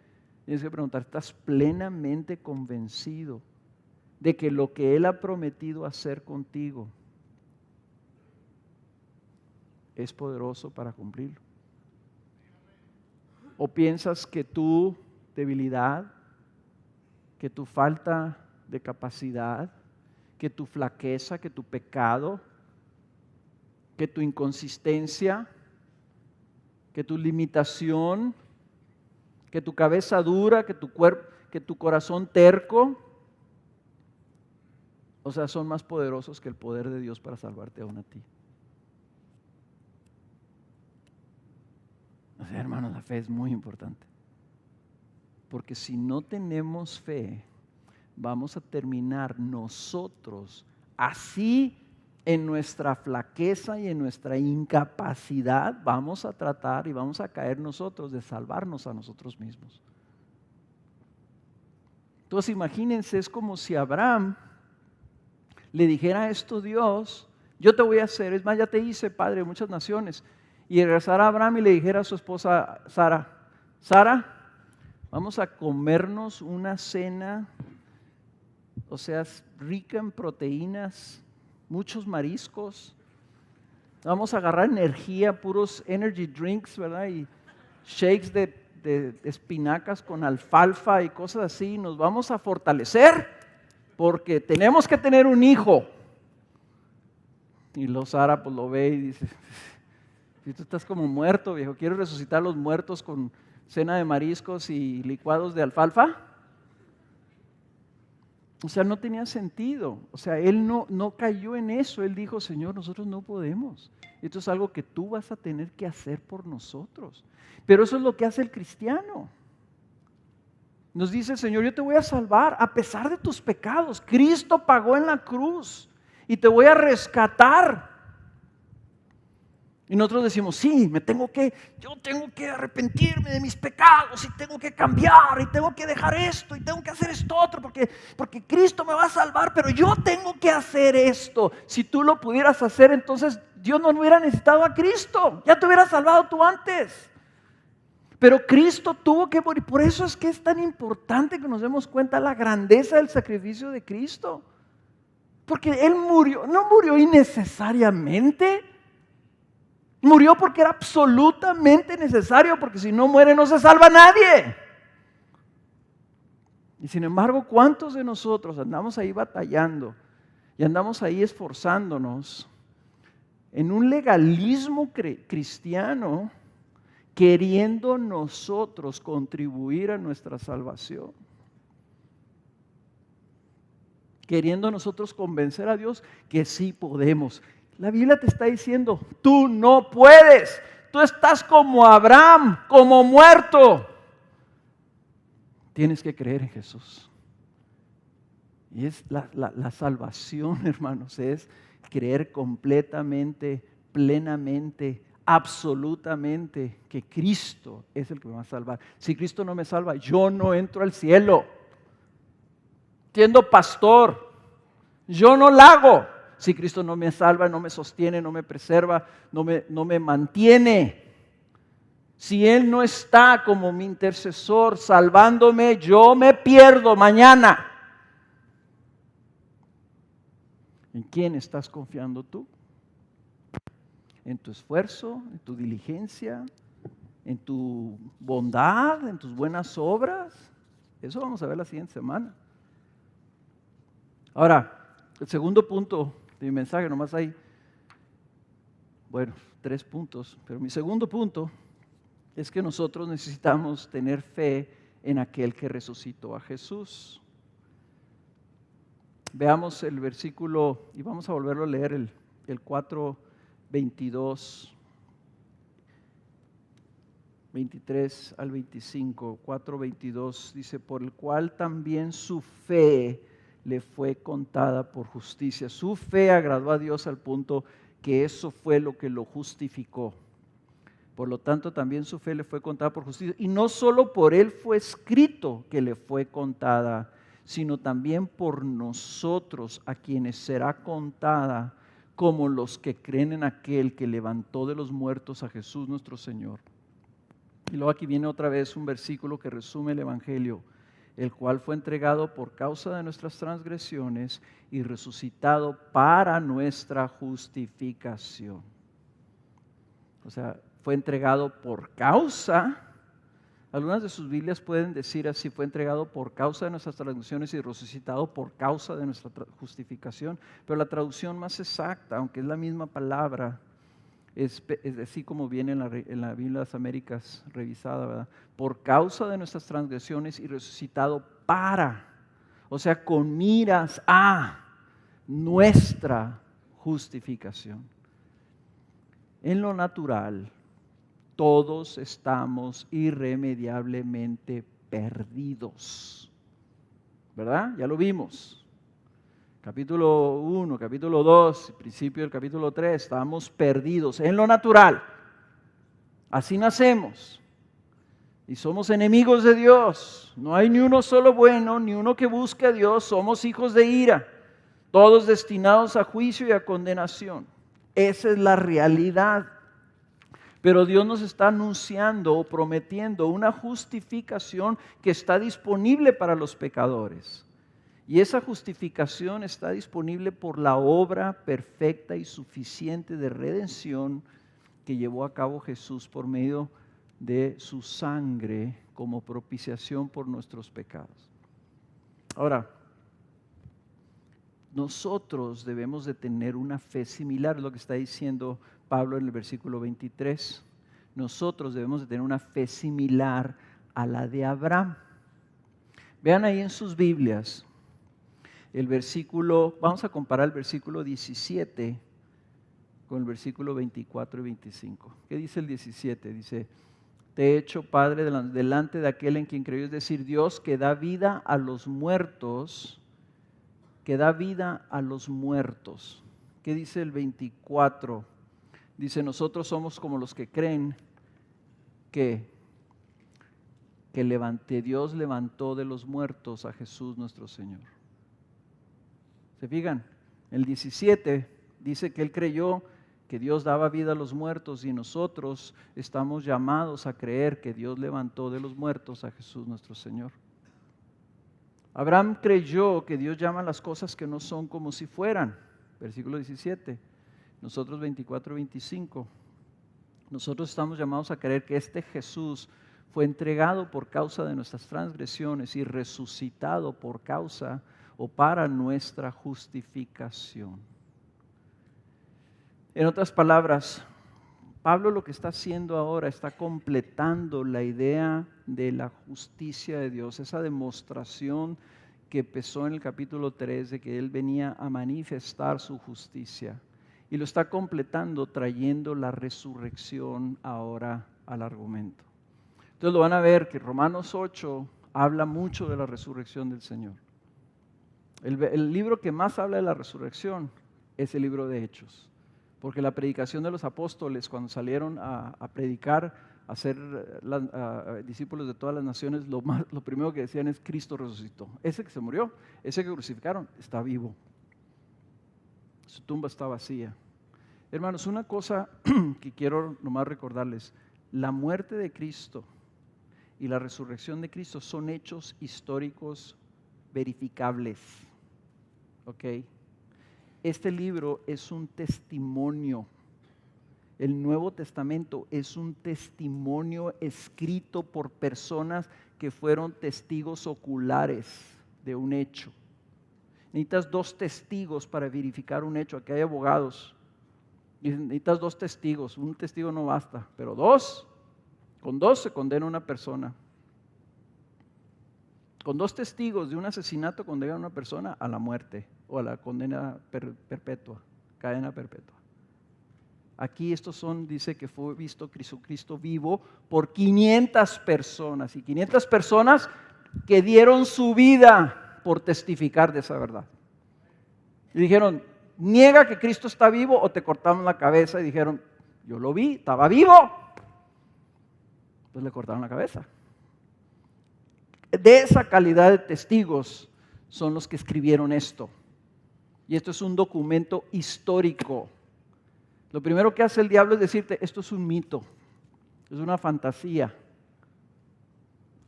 tienes que preguntar, ¿estás plenamente convencido de que lo que Él ha prometido hacer contigo es poderoso para cumplirlo? ¿O piensas que tu debilidad, que tu falta de capacidad, que tu flaqueza, que tu pecado, que tu inconsistencia, que tu limitación, que tu cabeza dura, que tu cuerpo, que tu corazón terco, o sea, son más poderosos que el poder de Dios para salvarte aún a ti? O sea, hermanos, la fe es muy importante. Porque si no tenemos fe, vamos a terminar nosotros así en nuestra flaqueza y en nuestra incapacidad. Vamos a tratar y vamos a caer nosotros de salvarnos a nosotros mismos. Entonces imagínense, es como si Abraham le dijera esto a Dios: yo te voy a hacer, es más, ya te hice padre de muchas naciones. Y regresara a Abraham y le dijera a su esposa Sara: Sara, vamos a comernos una cena, o sea, rica en proteínas, muchos mariscos. Vamos a agarrar energía, puros energy drinks, ¿verdad? Y shakes de espinacas con alfalfa y cosas así. Nos vamos a fortalecer porque tenemos que tener un hijo. Y Sara pues lo ve y dice: si tú estás como muerto, viejo, ¿quieres resucitar a los muertos con cena de mariscos y licuados de alfalfa? O sea, no tenía sentido. O sea, él no cayó en eso. Él dijo: Señor, nosotros no podemos. Esto es algo que tú vas a tener que hacer por nosotros. Pero eso es lo que hace el cristiano. Nos dice el Señor: yo te voy a salvar a pesar de tus pecados. Cristo pagó en la cruz y te voy a rescatar. Y nosotros decimos: sí, yo tengo que arrepentirme de mis pecados y tengo que cambiar y tengo que dejar esto y tengo que hacer esto otro porque Cristo me va a salvar, pero yo tengo que hacer esto. Si tú lo pudieras hacer, entonces Dios no hubiera necesitado a Cristo, ya te hubiera salvado tú antes. Pero Cristo tuvo que morir. Por eso es que es tan importante que nos demos cuenta de la grandeza del sacrificio de Cristo. Porque Él murió, no murió innecesariamente. Murió porque era absolutamente necesario, porque si no muere no se salva nadie. Y sin embargo, ¿cuántos de nosotros andamos ahí batallando y andamos ahí esforzándonos en un legalismo cristiano, queriendo nosotros contribuir a nuestra salvación? Queriendo nosotros convencer a Dios que sí podemos. La Biblia te está diciendo: tú no puedes. Tú estás como Abraham, como muerto. Tienes que creer en Jesús. Y es la salvación, hermanos, es creer completamente, plenamente, absolutamente que Cristo es el que me va a salvar. Si Cristo no me salva, yo no entro al cielo. Siendo pastor, yo no la hago. si Cristo no me salva, no me sostiene, no me preserva, no me mantiene? Si Él no está como mi intercesor salvándome, yo me pierdo mañana. ¿En quién estás confiando tú? ¿En tu esfuerzo, en tu diligencia, en tu bondad, en tus buenas obras? Eso vamos a ver la siguiente semana. Ahora, el segundo punto de mi mensaje, nomás hay, 3 puntos, pero mi segundo punto es que nosotros necesitamos tener fe en aquel que resucitó a Jesús. Veamos el versículo, y vamos a volverlo a leer, el 4:22, 23 al 25, 4:22, dice, por el cual también su fe le fue contada por justicia. Su fe agradó a Dios al punto que eso fue lo que lo justificó. Por lo tanto, también su fe le fue contada por justicia. Y no solo por él fue escrito que le fue contada, sino también por nosotros, a quienes será contada, como los que creen en aquel que levantó de los muertos a Jesús nuestro Señor. Y luego aquí viene otra vez un versículo que resume el Evangelio, el cual fue entregado por causa de nuestras transgresiones y resucitado para nuestra justificación. O sea, fue entregado por causa. Algunas de sus Biblias pueden decir así, fue entregado por causa de nuestras transgresiones y resucitado por causa de nuestra justificación. Pero la traducción más exacta, aunque es la misma palabra, es así como viene en la Biblia de las Américas revisada, ¿verdad? Por causa de nuestras transgresiones y resucitado para, o sea, con miras a nuestra justificación. En lo natural, todos estamos irremediablemente perdidos, ¿verdad? Ya lo vimos. Capítulo 1, capítulo 2, principio del capítulo 3, estamos perdidos en lo natural. Así nacemos. Y somos enemigos de Dios. No hay ni uno solo bueno, ni uno que busque a Dios. Somos hijos de ira. Todos destinados a juicio y a condenación. Esa es la realidad. Pero Dios nos está anunciando o prometiendo una justificación que está disponible para los pecadores. Y esa justificación está disponible por la obra perfecta y suficiente de redención que llevó a cabo Jesús por medio de su sangre como propiciación por nuestros pecados. Ahora, nosotros debemos de tener una fe similar, es lo que está diciendo Pablo en el versículo 23. Nosotros debemos de tener una fe similar a la de Abraham. Vean ahí en sus Biblias el versículo, vamos a comparar el versículo 17 con el versículo 24 y 25. ¿Qué dice el 17? Dice, te he hecho Padre delante de aquel en quien creyó, es decir, Dios que da vida a los muertos, que da vida a los muertos. ¿Qué dice el 24? Dice, nosotros somos como los que creen que Dios levantó de los muertos a Jesús nuestro Señor. ¿Se fijan? El 17 dice que él creyó que Dios daba vida a los muertos y nosotros estamos llamados a creer que Dios levantó de los muertos a Jesús nuestro Señor. Abraham creyó que Dios llama las cosas que no son como si fueran. Versículo 17. Nosotros 24 y 25. Nosotros estamos llamados a creer que este Jesús fue entregado por causa de nuestras transgresiones y resucitado por causa o para nuestra justificación. En otras palabras, Pablo lo que está haciendo ahora está completando la idea de la justicia de Dios, esa demostración que empezó en el capítulo 3 de que él venía a manifestar su justicia. Y lo está completando trayendo la resurrección ahora al argumento. Entonces lo van a ver que Romanos 8 habla mucho de la resurrección del Señor. El libro que más habla de la resurrección es el libro de Hechos. Porque la predicación de los apóstoles cuando salieron a predicar, a ser discípulos de todas las naciones, lo primero que decían es Cristo resucitó. Ese que se murió, ese que crucificaron, está vivo. Su tumba está vacía. Hermanos, una cosa que quiero nomás recordarles, la muerte de Cristo y la resurrección de Cristo son hechos históricos verificables. ¿Ok? Este libro es un testimonio. El Nuevo Testamento es un testimonio escrito por personas que fueron testigos oculares de un hecho. Necesitas 2 testigos para verificar un hecho. Aquí hay abogados. Necesitas 2 testigos. Un testigo no basta, pero 2. Con 2 se condena a una persona. Con 2 testigos de un asesinato condenan a una persona a la muerte o a la condena perpetua, cadena perpetua. Aquí dice que fue visto Jesucristo vivo por 500 personas y 500 personas que dieron su vida por testificar de esa verdad. Y dijeron, niega que Cristo está vivo o te cortamos la cabeza. Y dijeron, yo lo vi, estaba vivo. Pues le cortaron la cabeza. De esa calidad de testigos son los que escribieron esto. Y esto es un documento histórico. Lo primero que hace el diablo es decirte, esto es un mito, es una fantasía.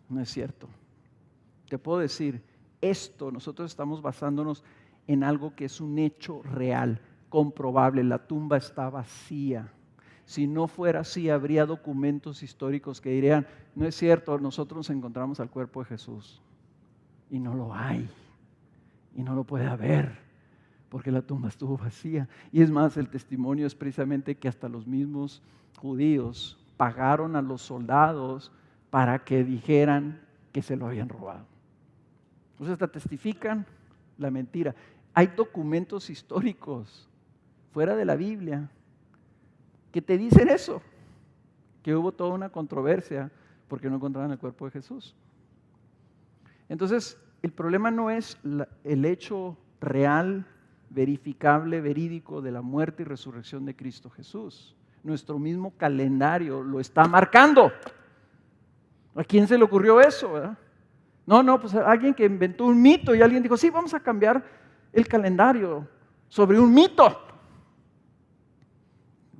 No es cierto. Te puedo decir, nosotros estamos basándonos en algo que es un hecho real, comprobable. La tumba está vacía. Si no fuera así, habría documentos históricos que dirían, no es cierto, nosotros nos encontramos al cuerpo de Jesús. Y no lo hay. Y no lo puede haber. Porque la tumba estuvo vacía. Y es más, el testimonio es precisamente que hasta los mismos judíos pagaron a los soldados para que dijeran que se lo habían robado. Entonces hasta testifican la mentira. Hay documentos históricos fuera de la Biblia que te dicen eso, que hubo toda una controversia porque no encontraban el cuerpo de Jesús. Entonces, el problema no es el hecho real, verificable, verídico de la muerte y resurrección de Cristo Jesús. Nuestro mismo calendario lo está marcando. ¿A quién se le ocurrió eso, verdad? No, pues alguien que inventó un mito y alguien dijo, sí, vamos a cambiar el calendario sobre un mito.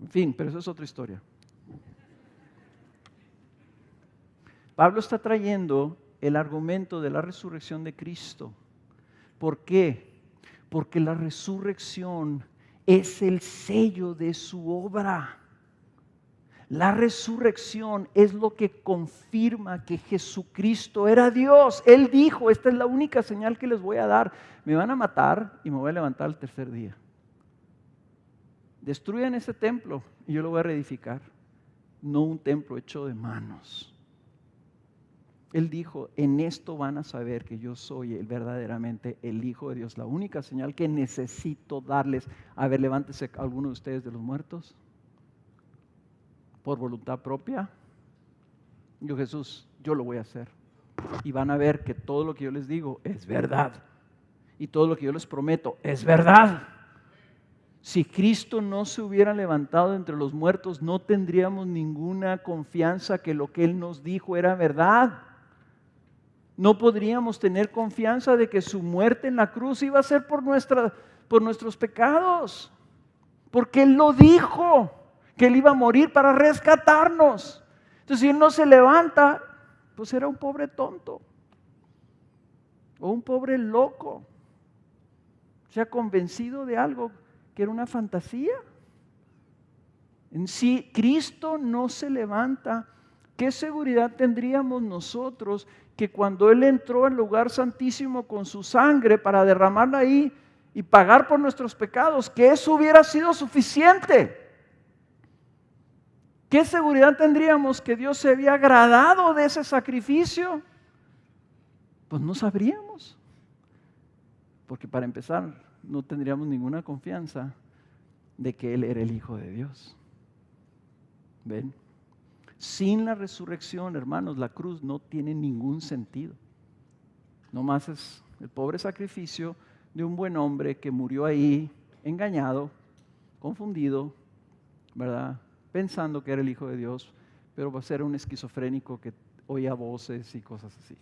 En fin, pero eso es otra historia. Pablo está trayendo el argumento de la resurrección de Cristo. ¿Por qué? Porque la resurrección es el sello de su obra. La resurrección es lo que confirma que Jesucristo era Dios. Él dijo, esta es la única señal que les voy a dar. Me van a matar y me voy a levantar al tercer día. Destruyan ese templo y yo lo voy a reedificar. No un templo hecho de manos. Él dijo, en esto van a saber que yo soy verdaderamente el Hijo de Dios. La única señal que necesito darles. A ver, levántese alguno de ustedes de los muertos. Por voluntad propia. Yo, Jesús, yo lo voy a hacer. Y van a ver que todo lo que yo les digo es verdad. Y todo lo que yo les prometo es verdad. Si Cristo no se hubiera levantado entre los muertos, no tendríamos ninguna confianza que lo que Él nos dijo era verdad. No podríamos tener confianza de que su muerte en la cruz iba a ser por nuestros pecados. Porque Él lo dijo, que Él iba a morir para rescatarnos. Entonces, si Él no se levanta, pues era un pobre tonto. O un pobre loco. Se ha convencido de algo que era una fantasía. Si Cristo no se levanta, ¿qué seguridad tendríamos nosotros que cuando Él entró al lugar santísimo con su sangre para derramarla ahí y pagar por nuestros pecados, que eso hubiera sido suficiente? ¿Qué seguridad tendríamos que Dios se había agradado de ese sacrificio? Pues no sabríamos. Porque para empezar, no tendríamos ninguna confianza de que Él era el Hijo de Dios. ¿Ven? Sin la resurrección, hermanos, la cruz no tiene ningún sentido. Nomás es el pobre sacrificio de un buen hombre que murió ahí, engañado, confundido, ¿verdad? Pensando que era el Hijo de Dios, pero va a ser un esquizofrénico que oía voces y cosas así.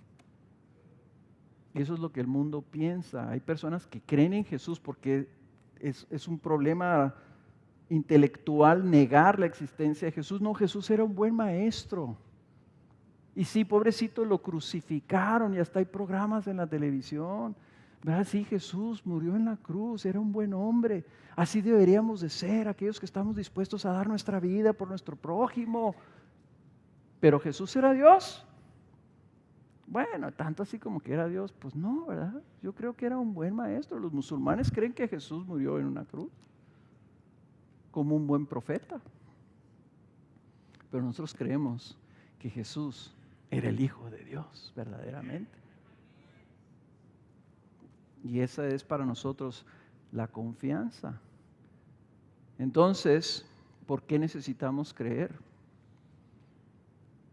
Eso es lo que el mundo piensa. Hay personas que creen en Jesús porque es un problema intelectual negar la existencia de Jesús. No, Jesús era un buen maestro. Y sí, pobrecito, lo crucificaron y hasta hay programas en la televisión. ¿Verdad? Sí, Jesús murió en la cruz, era un buen hombre. Así deberíamos de ser, aquellos que estamos dispuestos a dar nuestra vida por nuestro prójimo. Pero Jesús era Dios. Bueno, tanto así como que era Dios, pues no, ¿verdad? Yo creo que era un buen maestro. Los musulmanes creen que Jesús murió en una cruz como un buen profeta. Pero nosotros creemos que Jesús era el Hijo de Dios, verdaderamente. Y esa es para nosotros la confianza. Entonces, ¿por qué necesitamos creer?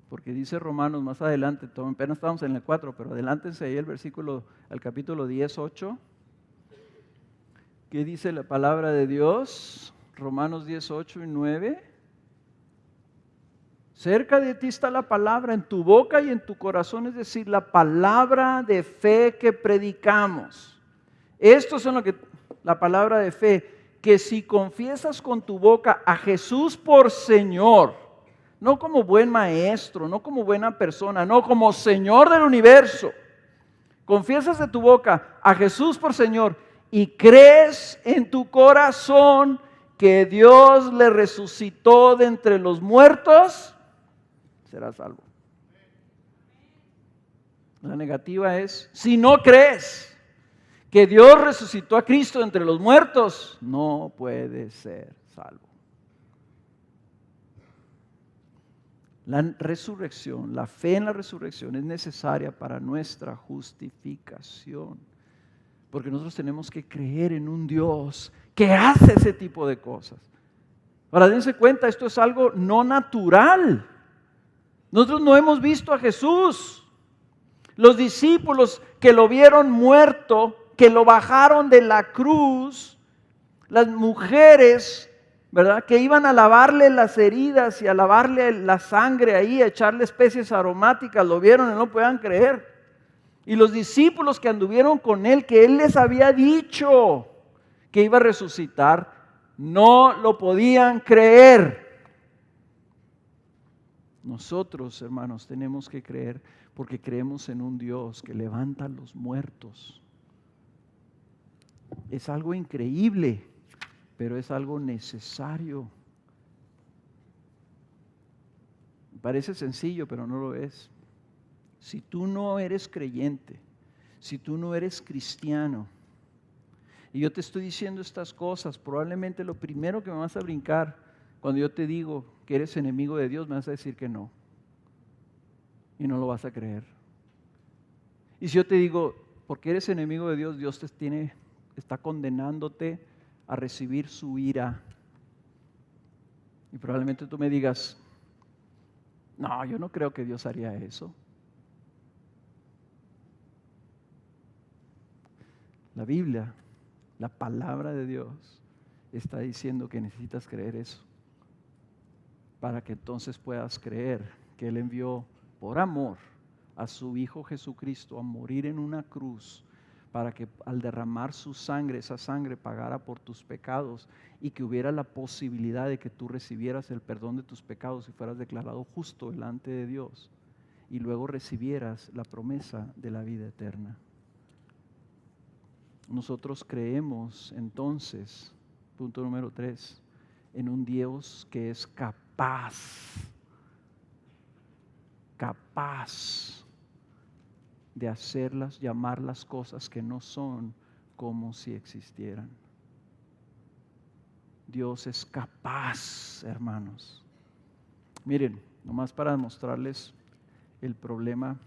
Porque dice Romanos más adelante, apenas estamos en el 4, pero adelántense ahí al capítulo 10, 8. ¿Qué dice la palabra de Dios? Romanos 10, 8 y 9. Cerca de ti está la palabra, en tu boca y en tu corazón, es decir, la palabra de fe que predicamos. Esto son la palabra de fe, que si confiesas con tu boca a Jesús por Señor, no como buen maestro, no como buena persona, no como Señor del universo, confiesas de tu boca a Jesús por Señor y crees en tu corazón que Dios le resucitó de entre los muertos, serás salvo. La negativa es, si no crees que Dios resucitó a Cristo de entre los muertos, no puedes ser salvo. La resurrección, la fe en la resurrección es necesaria para nuestra justificación. Porque nosotros tenemos que creer en un Dios que hace ese tipo de cosas. Ahora, dense cuenta, esto es algo no natural. Nosotros no hemos visto a Jesús. Los discípulos que lo vieron muerto, que lo bajaron de la cruz, las mujeres, ¿verdad?, que iban a lavarle las heridas y a lavarle la sangre ahí, a echarle especies aromáticas, lo vieron y no podían creer. Y los discípulos que anduvieron con él, que él les había dicho que iba a resucitar, no lo podían creer. Nosotros, hermanos, tenemos que creer porque creemos en un Dios que levanta a los muertos. Es algo increíble, pero es algo necesario. Parece sencillo, pero no lo es. Si tú no eres creyente, si tú no eres cristiano, y yo te estoy diciendo estas cosas, probablemente lo primero que me vas a brincar cuando yo te digo que eres enemigo de Dios, me vas a decir que no. Y no lo vas a creer. Y si yo te digo, porque eres enemigo de Dios, Dios está condenándote a recibir su ira. Y probablemente tú me digas, no, yo no creo que Dios haría eso. La Biblia, la palabra de Dios, está diciendo que necesitas creer eso, para que entonces puedas creer que Él envió por amor a su Hijo Jesucristo a morir en una cruz, para que al derramar su sangre, esa sangre pagara por tus pecados y que hubiera la posibilidad de que tú recibieras el perdón de tus pecados y fueras declarado justo delante de Dios y luego recibieras la promesa de la vida eterna. Nosotros creemos entonces, punto número 3, en un Dios que es capaz de llamar las cosas que no son como si existieran. Dios es capaz, hermanos. Miren, nomás para demostrarles el problema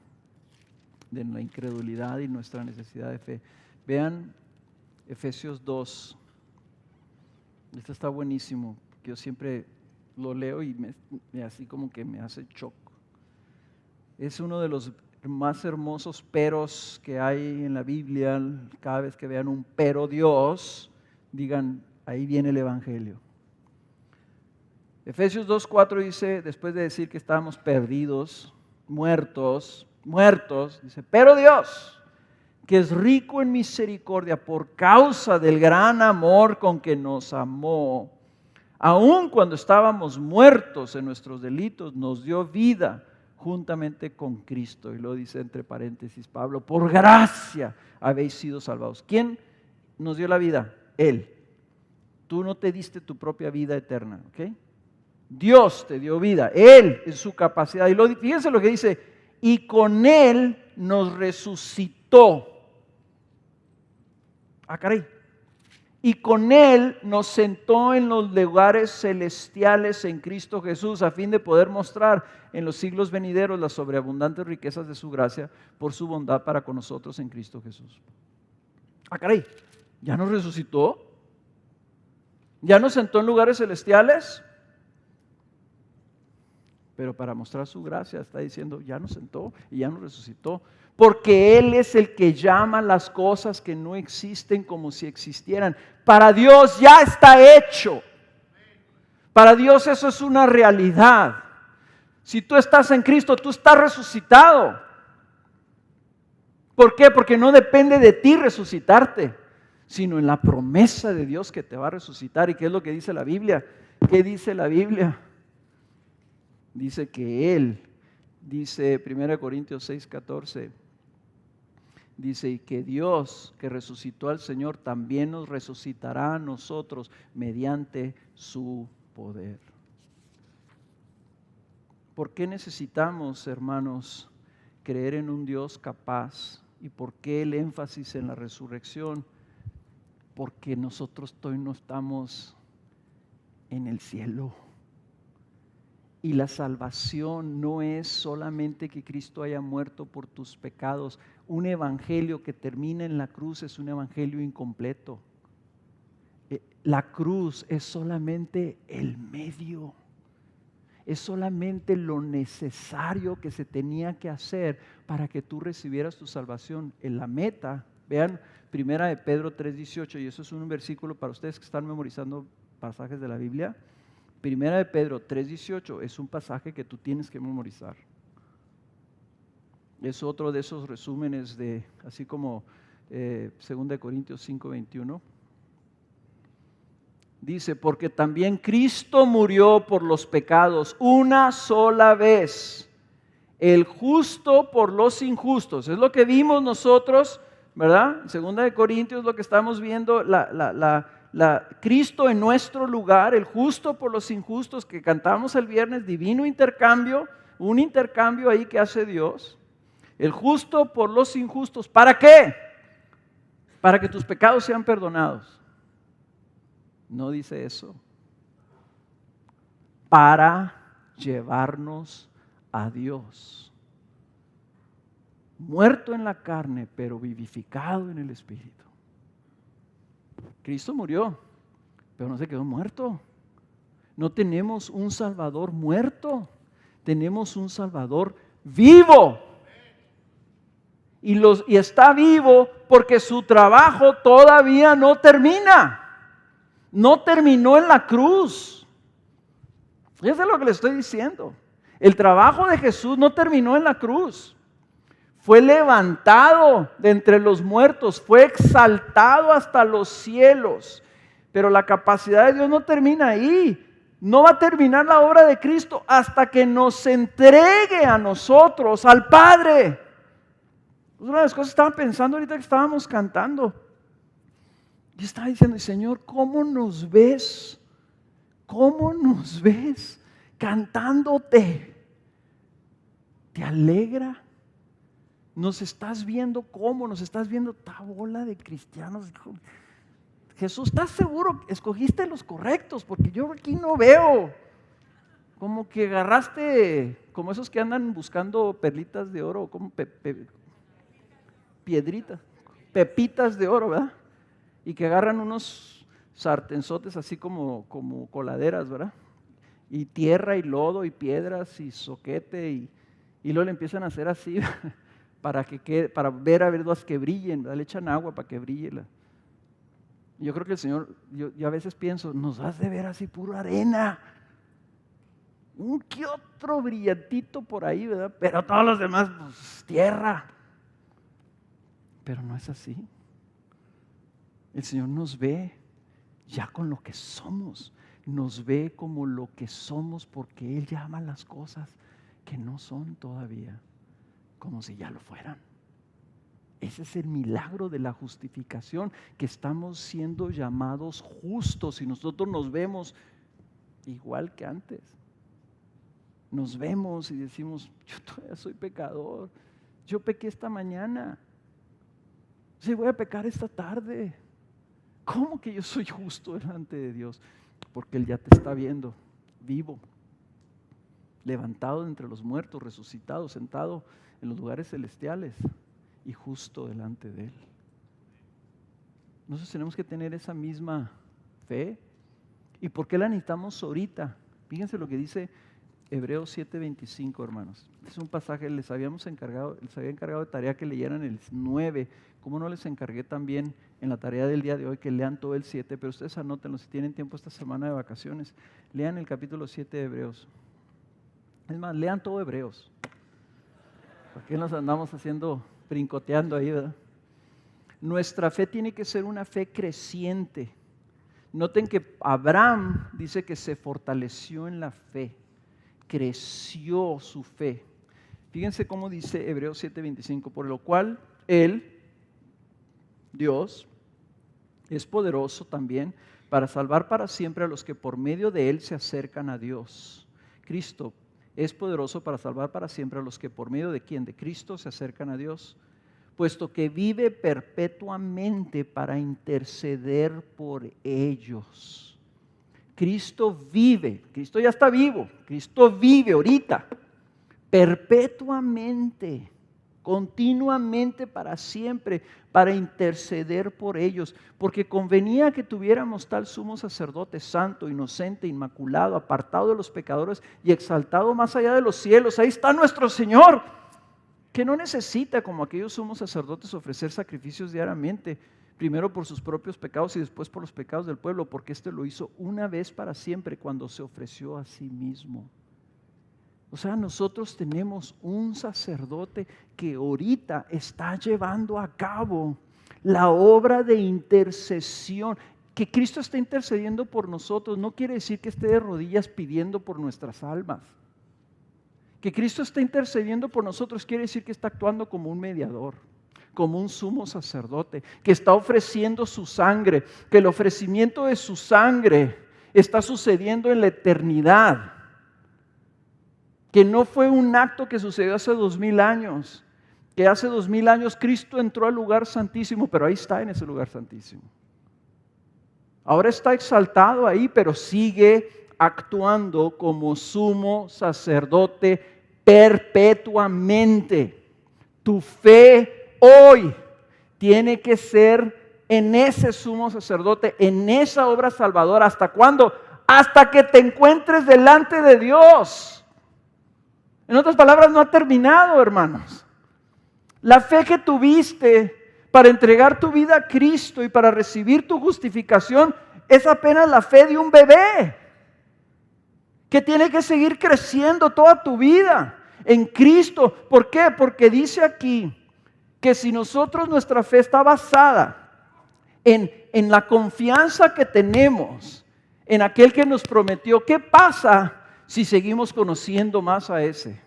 de la incredulidad y nuestra necesidad de fe. Vean Efesios 2. Esto está buenísimo, porque yo siempre lo leo y así como que me hace shock. Es uno de los más hermosos peros que hay en la Biblia. Cada vez que vean un pero Dios, digan, ahí viene el Evangelio. Efesios 2:4 dice, después de decir que estábamos perdidos, muertos, dice, pero Dios, que es rico en misericordia por causa del gran amor con que nos amó, aun cuando estábamos muertos en nuestros delitos, nos dio vida juntamente con Cristo. Y lo dice entre paréntesis Pablo, por gracia habéis sido salvados. ¿Quién nos dio la vida? Él. Tú no te diste tu propia vida eterna, ¿ok? Dios te dio vida, Él en su capacidad. Y fíjense lo que dice, y con Él nos resucitó. Ah, caray. Y con Él nos sentó en los lugares celestiales en Cristo Jesús, a fin de poder mostrar en los siglos venideros las sobreabundantes riquezas de su gracia por su bondad para con nosotros en Cristo Jesús. Ah, caray, ¿ya nos resucitó? ¿Ya nos sentó en lugares celestiales? Pero para mostrar su gracia está diciendo, ya nos sentó y ya nos resucitó. Porque Él es el que llama las cosas que no existen como si existieran. Para Dios ya está hecho. Para Dios eso es una realidad. Si tú estás en Cristo, tú estás resucitado. ¿Por qué? Porque no depende de ti resucitarte, sino en la promesa de Dios que te va a resucitar. ¿Y qué es lo que dice la Biblia? ¿Qué dice la Biblia? Dice que Él, dice 1 Corintios 6:14, dice, y que Dios que resucitó al Señor también nos resucitará a nosotros mediante su poder. ¿Por qué necesitamos, hermanos, creer en un Dios capaz? ¿Y por qué el énfasis en la resurrección? Porque nosotros todavía no estamos en el cielo. Y la salvación no es solamente que Cristo haya muerto por tus pecados. Un evangelio que termina en la cruz es un evangelio incompleto. La cruz es solamente el medio. Es solamente lo necesario que se tenía que hacer para que tú recibieras tu salvación. En la meta, vean, 1 de Pedro 3:18, y eso es un versículo para ustedes que están memorizando pasajes de la Biblia. 1 de Pedro 3:18 es un pasaje que tú tienes que memorizar. Es otro de esos resúmenes de, así como 2 de Corintios 5:21. Dice, porque también Cristo murió por los pecados una sola vez, el justo por los injustos. Es lo que vimos nosotros, ¿verdad? En 2 de Corintios lo que estamos viendo, Cristo en nuestro lugar, el justo por los injustos que cantamos el viernes, divino intercambio, un intercambio ahí que hace Dios. El justo por los injustos. ¿Para qué? Para que tus pecados sean perdonados. No dice eso. Para llevarnos a Dios. Muerto en la carne, pero vivificado en el Espíritu. Cristo murió, pero no se quedó muerto. No tenemos un Salvador muerto, tenemos un Salvador vivo. Y está vivo porque su trabajo todavía no termina. No terminó en la cruz. Fíjense lo que le estoy diciendo. El trabajo de Jesús no terminó en la cruz. Fue levantado de entre los muertos, fue exaltado hasta los cielos. Pero la capacidad de Dios no termina ahí. No va a terminar la obra de Cristo hasta que nos entregue a nosotros, al Padre. Una de las cosas que estaba pensando ahorita que estábamos cantando. Yo estaba diciendo, Señor, ¿cómo nos ves? ¿Cómo nos ves cantándote? ¿Te alegra? Nos estás viendo cómo, nos estás viendo esta bola de cristianos. Jesús, ¿estás seguro? Escogiste los correctos, porque yo aquí no veo. Como que agarraste, como esos que andan buscando perlitas de oro, como piedritas, pepitas de oro, ¿verdad? Y que agarran unos sartenzotes así como coladeras, ¿verdad? Y tierra y lodo y piedras y soquete y luego le empiezan a hacer así para ver a ver las que brillen, ¿verdad? Le echan agua para que brille. Yo creo que el Señor, yo a veces pienso, nos has de ver así pura arena, un que otro brillantito por ahí, ¿verdad? Pero todos los demás, pues tierra. Pero no es así. El Señor nos ve ya con lo que somos. Nos ve como lo que somos porque Él llama las cosas que no son todavía como si ya lo fueran. Ese es el milagro de la justificación, que estamos siendo llamados justos y nosotros nos vemos igual que antes. Nos vemos y decimos, yo todavía soy pecador, yo pequé esta mañana, sí, voy a pecar esta tarde. ¿Cómo que yo soy justo delante de Dios? Porque Él ya te está viendo vivo, levantado de entre los muertos, resucitado, sentado en los lugares celestiales y justo delante de Él. Nosotros tenemos que tener esa misma fe. ¿Y por qué la necesitamos ahorita? Fíjense lo que dice Hebreos 7:25, hermanos. Es un pasaje, les había encargado de tarea que leyeran el 9. ¿Cómo no les encargué también en la tarea del día de hoy que lean todo el 7? Pero ustedes anótenlo, si tienen tiempo esta semana de vacaciones, lean el capítulo 7 de Hebreos. Es más, lean todo Hebreos. ¿Por qué nos andamos brincoteando ahí, verdad? Nuestra fe tiene que ser una fe creciente. Noten que Abraham dice que se fortaleció en la fe, creció su fe. Fíjense cómo dice Hebreos 7:25, por lo cual Él, Dios, es poderoso también para salvar para siempre a los que por medio de Él se acercan a Dios. Cristo es poderoso para salvar para siempre a los que por medio de ¿quién? De Cristo se acercan a Dios, puesto que vive perpetuamente para interceder por ellos. Cristo vive, Cristo ya está vivo, Cristo vive ahorita, perpetuamente, continuamente, para siempre, para interceder por ellos, porque convenía que tuviéramos tal sumo sacerdote santo, inocente, inmaculado, apartado de los pecadores y exaltado más allá de los cielos. Ahí está nuestro Señor, que no necesita, como aquellos sumos sacerdotes, ofrecer sacrificios diariamente, primero por sus propios pecados y después por los pecados del pueblo, porque éste lo hizo una vez para siempre cuando se ofreció a sí mismo. O sea, nosotros tenemos un sacerdote que ahorita está llevando a cabo la obra de intercesión. Que Cristo está intercediendo por nosotros no quiere decir que esté de rodillas pidiendo por nuestras almas. Que Cristo está intercediendo por nosotros quiere decir que está actuando como un mediador, como un sumo sacerdote, que está ofreciendo su sangre, que el ofrecimiento de su sangre está sucediendo en la eternidad, que no fue un acto que sucedió hace 2000 años, que hace 2000 años Cristo entró al lugar santísimo, pero ahí está en ese lugar santísimo. Ahora está exaltado ahí, pero sigue actuando como sumo sacerdote perpetuamente. Tu fe hoy tiene que ser en ese sumo sacerdote, en esa obra salvadora. ¿Hasta cuándo? Hasta que te encuentres delante de Dios. En otras palabras, no ha terminado, hermanos. La fe que tuviste para entregar tu vida a Cristo y para recibir tu justificación es apenas la fe de un bebé que tiene que seguir creciendo toda tu vida en Cristo. ¿Por qué? Porque dice aquí que si nuestra fe está basada en la confianza que tenemos en aquel que nos prometió, ¿qué pasa si seguimos conociendo más a ese?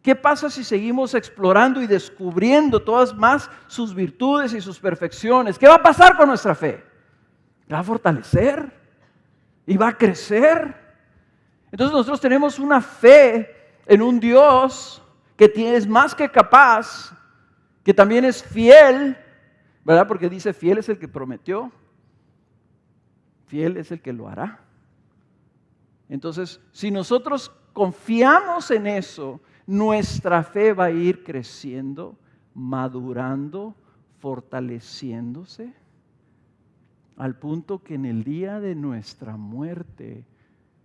¿Qué pasa si seguimos explorando y descubriendo todas más sus virtudes y sus perfecciones? ¿Qué va a pasar con nuestra fe? Va a fortalecer y va a crecer. Entonces nosotros tenemos una fe en un Dios que es más que capaz, que también es fiel, ¿verdad? Porque dice fiel es el que prometió, fiel es el que lo hará. Entonces, si nosotros confiamos en eso, nuestra fe va a ir creciendo, madurando, fortaleciéndose, al punto que en el día de nuestra muerte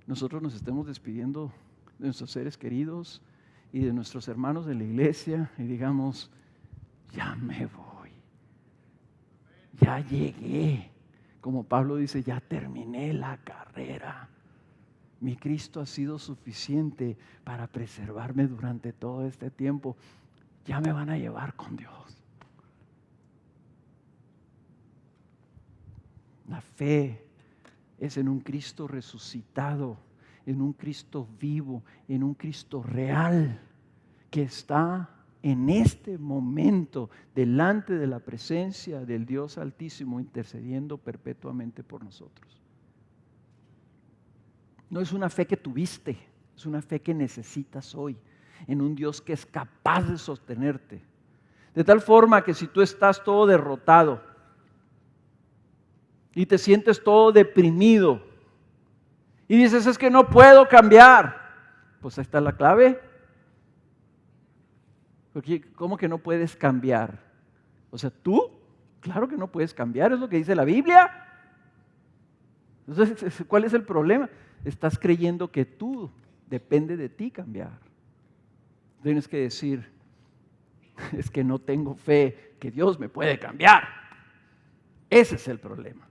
nosotros nos estemos despidiendo de nuestros seres queridos y de nuestros hermanos de la iglesia y digamos, ya me voy, ya llegué. Como Pablo dice, ya terminé la carrera. Mi Cristo ha sido suficiente para preservarme durante todo este tiempo. Ya me van a llevar con Dios. La fe es en un Cristo resucitado, en un Cristo vivo, en un Cristo real, que está en este momento delante de la presencia del Dios Altísimo, intercediendo perpetuamente por nosotros. No es una fe que tuviste, es una fe que necesitas hoy, en un Dios que es capaz de sostenerte. De tal forma que si tú estás todo derrotado y te sientes todo deprimido y dices, es que no puedo cambiar, pues ahí está la clave. Porque ¿cómo que no puedes cambiar? O sea, tú, claro que no puedes cambiar, es lo que dice la Biblia. Entonces, ¿cuál es el problema? Estás creyendo que tú depende de ti cambiar. Tienes que decir, es que no tengo fe que Dios me puede cambiar. Ese es el problema.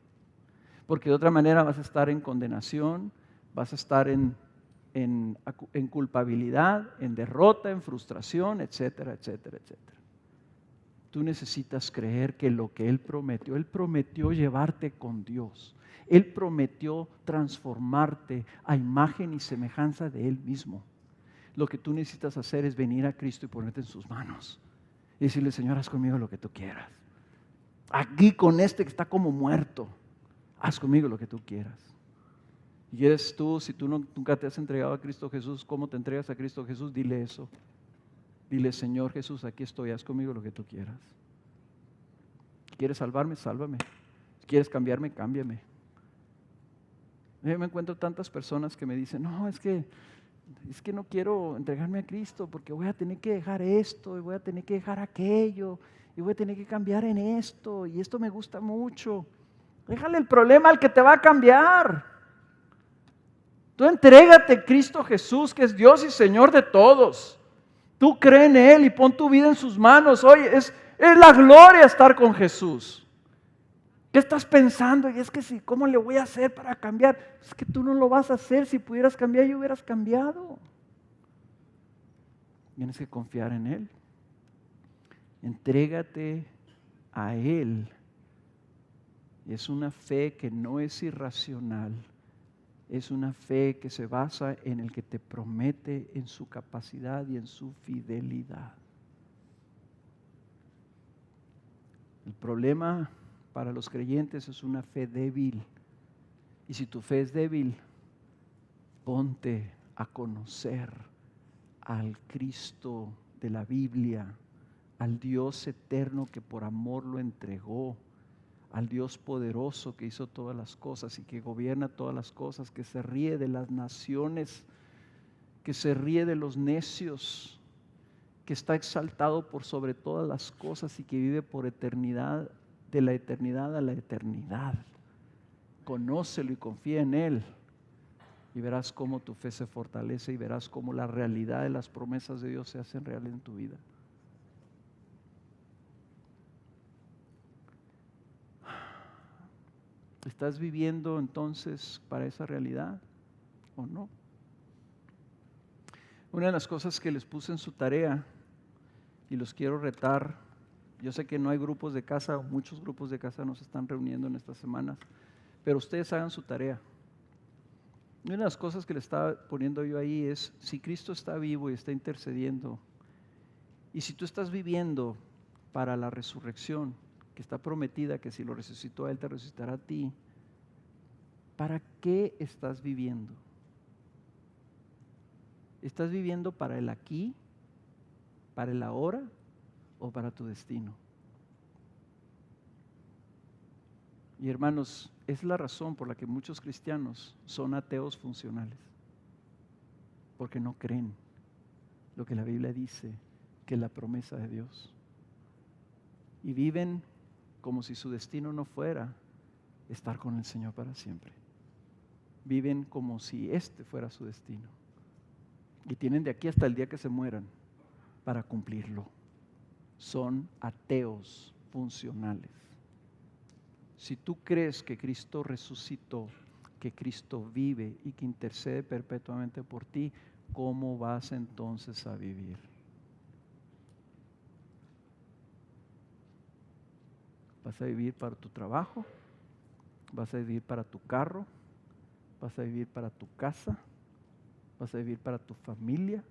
Porque de otra manera vas a estar en condenación, vas a estar en culpabilidad, en derrota, en frustración, etcétera, etcétera, etcétera. Tú necesitas creer que lo que Él prometió llevarte con Dios. Él prometió transformarte a imagen y semejanza de Él mismo. Lo que tú necesitas hacer es venir a Cristo y ponerte en sus manos. Y decirle, Señor, haz conmigo lo que tú quieras. Aquí con este que está como muerto, haz conmigo lo que tú quieras. Y eres tú, si tú nunca te has entregado a Cristo Jesús, ¿cómo te entregas a Cristo Jesús? Dile eso. Dile, Señor Jesús, aquí estoy, haz conmigo lo que tú quieras. ¿Quieres salvarme? Sálvame. ¿Quieres cambiarme? Cámbiame. Yo me encuentro tantas personas que me dicen, no, es que no quiero entregarme a Cristo porque voy a tener que dejar esto y voy a tener que dejar aquello y voy a tener que cambiar en esto y esto me gusta mucho. Déjale el problema al que te va a cambiar. Tú entrégate a Cristo Jesús, que es Dios y Señor de todos. Tú cree en Él y pon tu vida en sus manos. Oye, es la gloria estar con Jesús. ¿Qué estás pensando? Y es que si, ¿cómo le voy a hacer para cambiar? Es que tú no lo vas a hacer. Si pudieras cambiar, ya hubieras cambiado. Tienes que confiar en Él. Entrégate a Él. Es una fe que no es irracional. Es una fe que se basa en el que te promete, en su capacidad y en su fidelidad. El problema para los creyentes es una fe débil. Y si tu fe es débil, ponte a conocer al Cristo de la Biblia, al Dios eterno que por amor lo entregó, al Dios poderoso que hizo todas las cosas y que gobierna todas las cosas, que se ríe de las naciones, que se ríe de los necios, que está exaltado por sobre todas las cosas y que vive por eternidad, de la eternidad a la eternidad. Conócelo y confía en Él y verás cómo tu fe se fortalece y verás cómo la realidad de las promesas de Dios se hacen reales en tu vida. ¿Estás viviendo entonces para esa realidad o no? Una de las cosas que les puse en su tarea y los quiero retar, yo sé que no hay grupos de casa, muchos grupos de casa no se están reuniendo en estas semanas, pero ustedes hagan su tarea. Una de las cosas que le estaba poniendo yo ahí es, si Cristo está vivo y está intercediendo, y si tú estás viviendo para la resurrección, que está prometida, que si lo resucitó a Él te resucitará a ti, ¿para qué estás viviendo? ¿Estás viviendo para el aquí, para el ahora o para tu destino? Y hermanos, es la razón por la que muchos cristianos son ateos funcionales, porque no creen lo que la Biblia dice que es la promesa de Dios. Y viven como si su destino no fuera estar con el Señor para siempre. Viven como si este fuera su destino. Y tienen de aquí hasta el día que se mueran para cumplirlo. Son ateos funcionales. Si tú crees que Cristo resucitó, que Cristo vive y que intercede perpetuamente por ti, ¿cómo vas entonces a vivir? ¿Vas a vivir para tu trabajo Vas a vivir para tu carro, vas a vivir para tu casa, vas a vivir para tu familia,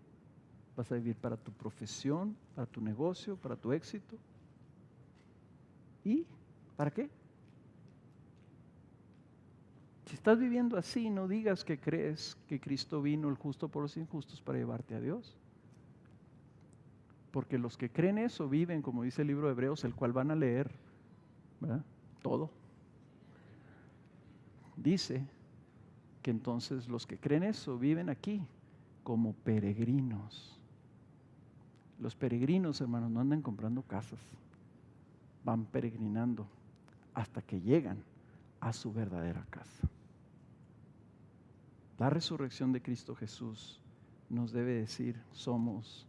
vas a vivir para tu profesión, para tu negocio, para tu éxito. ¿Y para qué? Si estás viviendo así, no digas que crees que Cristo vino el justo por los injustos para llevarte a Dios. Porque los que creen eso viven, como dice el libro de Hebreos, el cual van a leer, ¿verdad? Todo. Dice que entonces los que creen eso viven aquí como peregrinos. Los peregrinos, hermanos, no andan comprando casas, van peregrinando hasta que llegan a su verdadera casa. La resurrección de Cristo Jesús nos debe decir, somos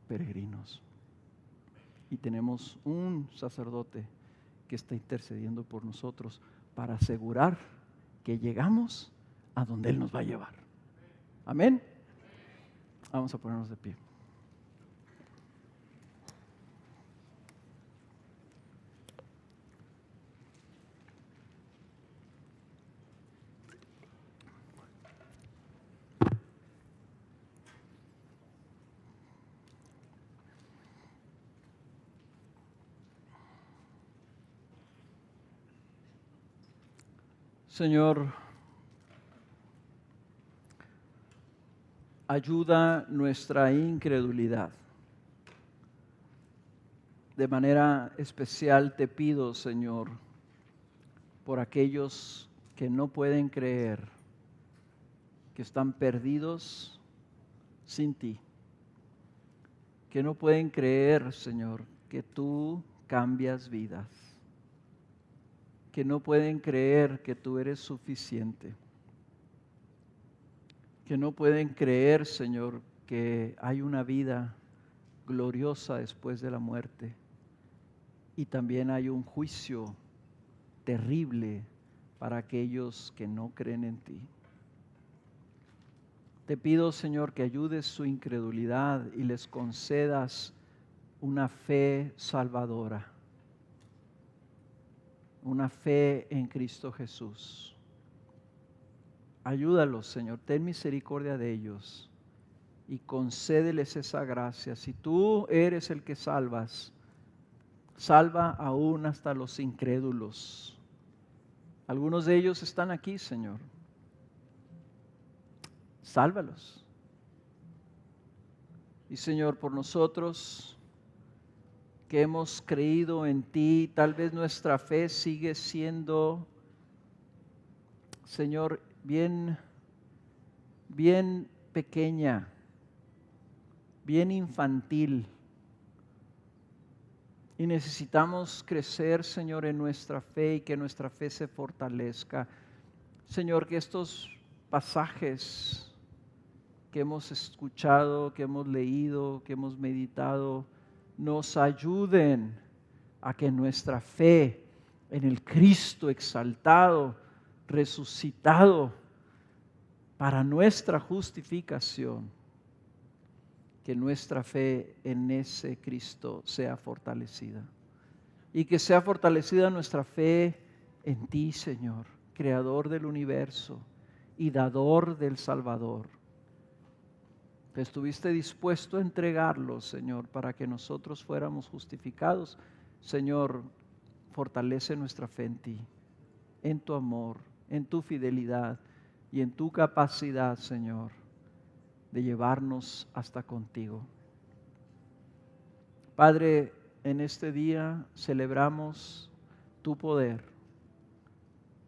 peregrinos. Y tenemos un sacerdote que está intercediendo por nosotros para asegurar que llegamos a donde Él nos va a llevar. Amén. Vamos a ponernos de pie. Señor, ayuda nuestra incredulidad. De manera especial te pido, Señor, por aquellos que no pueden creer, que están perdidos sin ti, que no pueden creer, Señor, que tú cambias vidas, que no pueden creer que tú eres suficiente, que no pueden creer, Señor, que hay una vida gloriosa después de la muerte y también hay un juicio terrible para aquellos que no creen en ti. Te pido, Señor, que ayudes su incredulidad y les concedas una fe salvadora, una fe en Cristo Jesús. Ayúdalos, Señor, ten misericordia de ellos y concédeles esa gracia. Si tú eres el que salvas, salva aún hasta los incrédulos. Algunos de ellos están aquí, Señor. Sálvalos. Y Señor, por nosotros que hemos creído en ti, tal vez nuestra fe sigue siendo, Señor, bien pequeña, bien infantil. Y necesitamos crecer, Señor, en nuestra fe y que nuestra fe se fortalezca. Señor, que estos pasajes que hemos escuchado, que hemos leído, que hemos meditado, nos ayuden a que nuestra fe en el Cristo exaltado, resucitado, para nuestra justificación, que nuestra fe en ese Cristo sea fortalecida. Y que sea fortalecida nuestra fe en ti, Señor, Creador del universo y dador del Salvador. Que estuviste dispuesto a entregarlo, Señor, para que nosotros fuéramos justificados. Señor, fortalece nuestra fe en ti, en tu amor, en tu fidelidad y en tu capacidad, Señor, de llevarnos hasta contigo. Padre, en este día celebramos tu poder,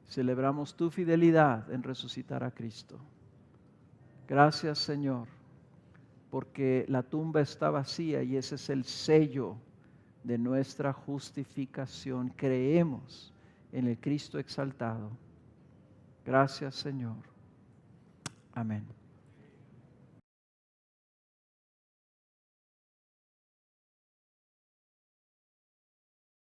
celebramos tu fidelidad en resucitar a Cristo. Gracias, Señor, porque la tumba está vacía y ese es el sello de nuestra justificación. Creemos en el Cristo exaltado. Gracias, Señor. Amén.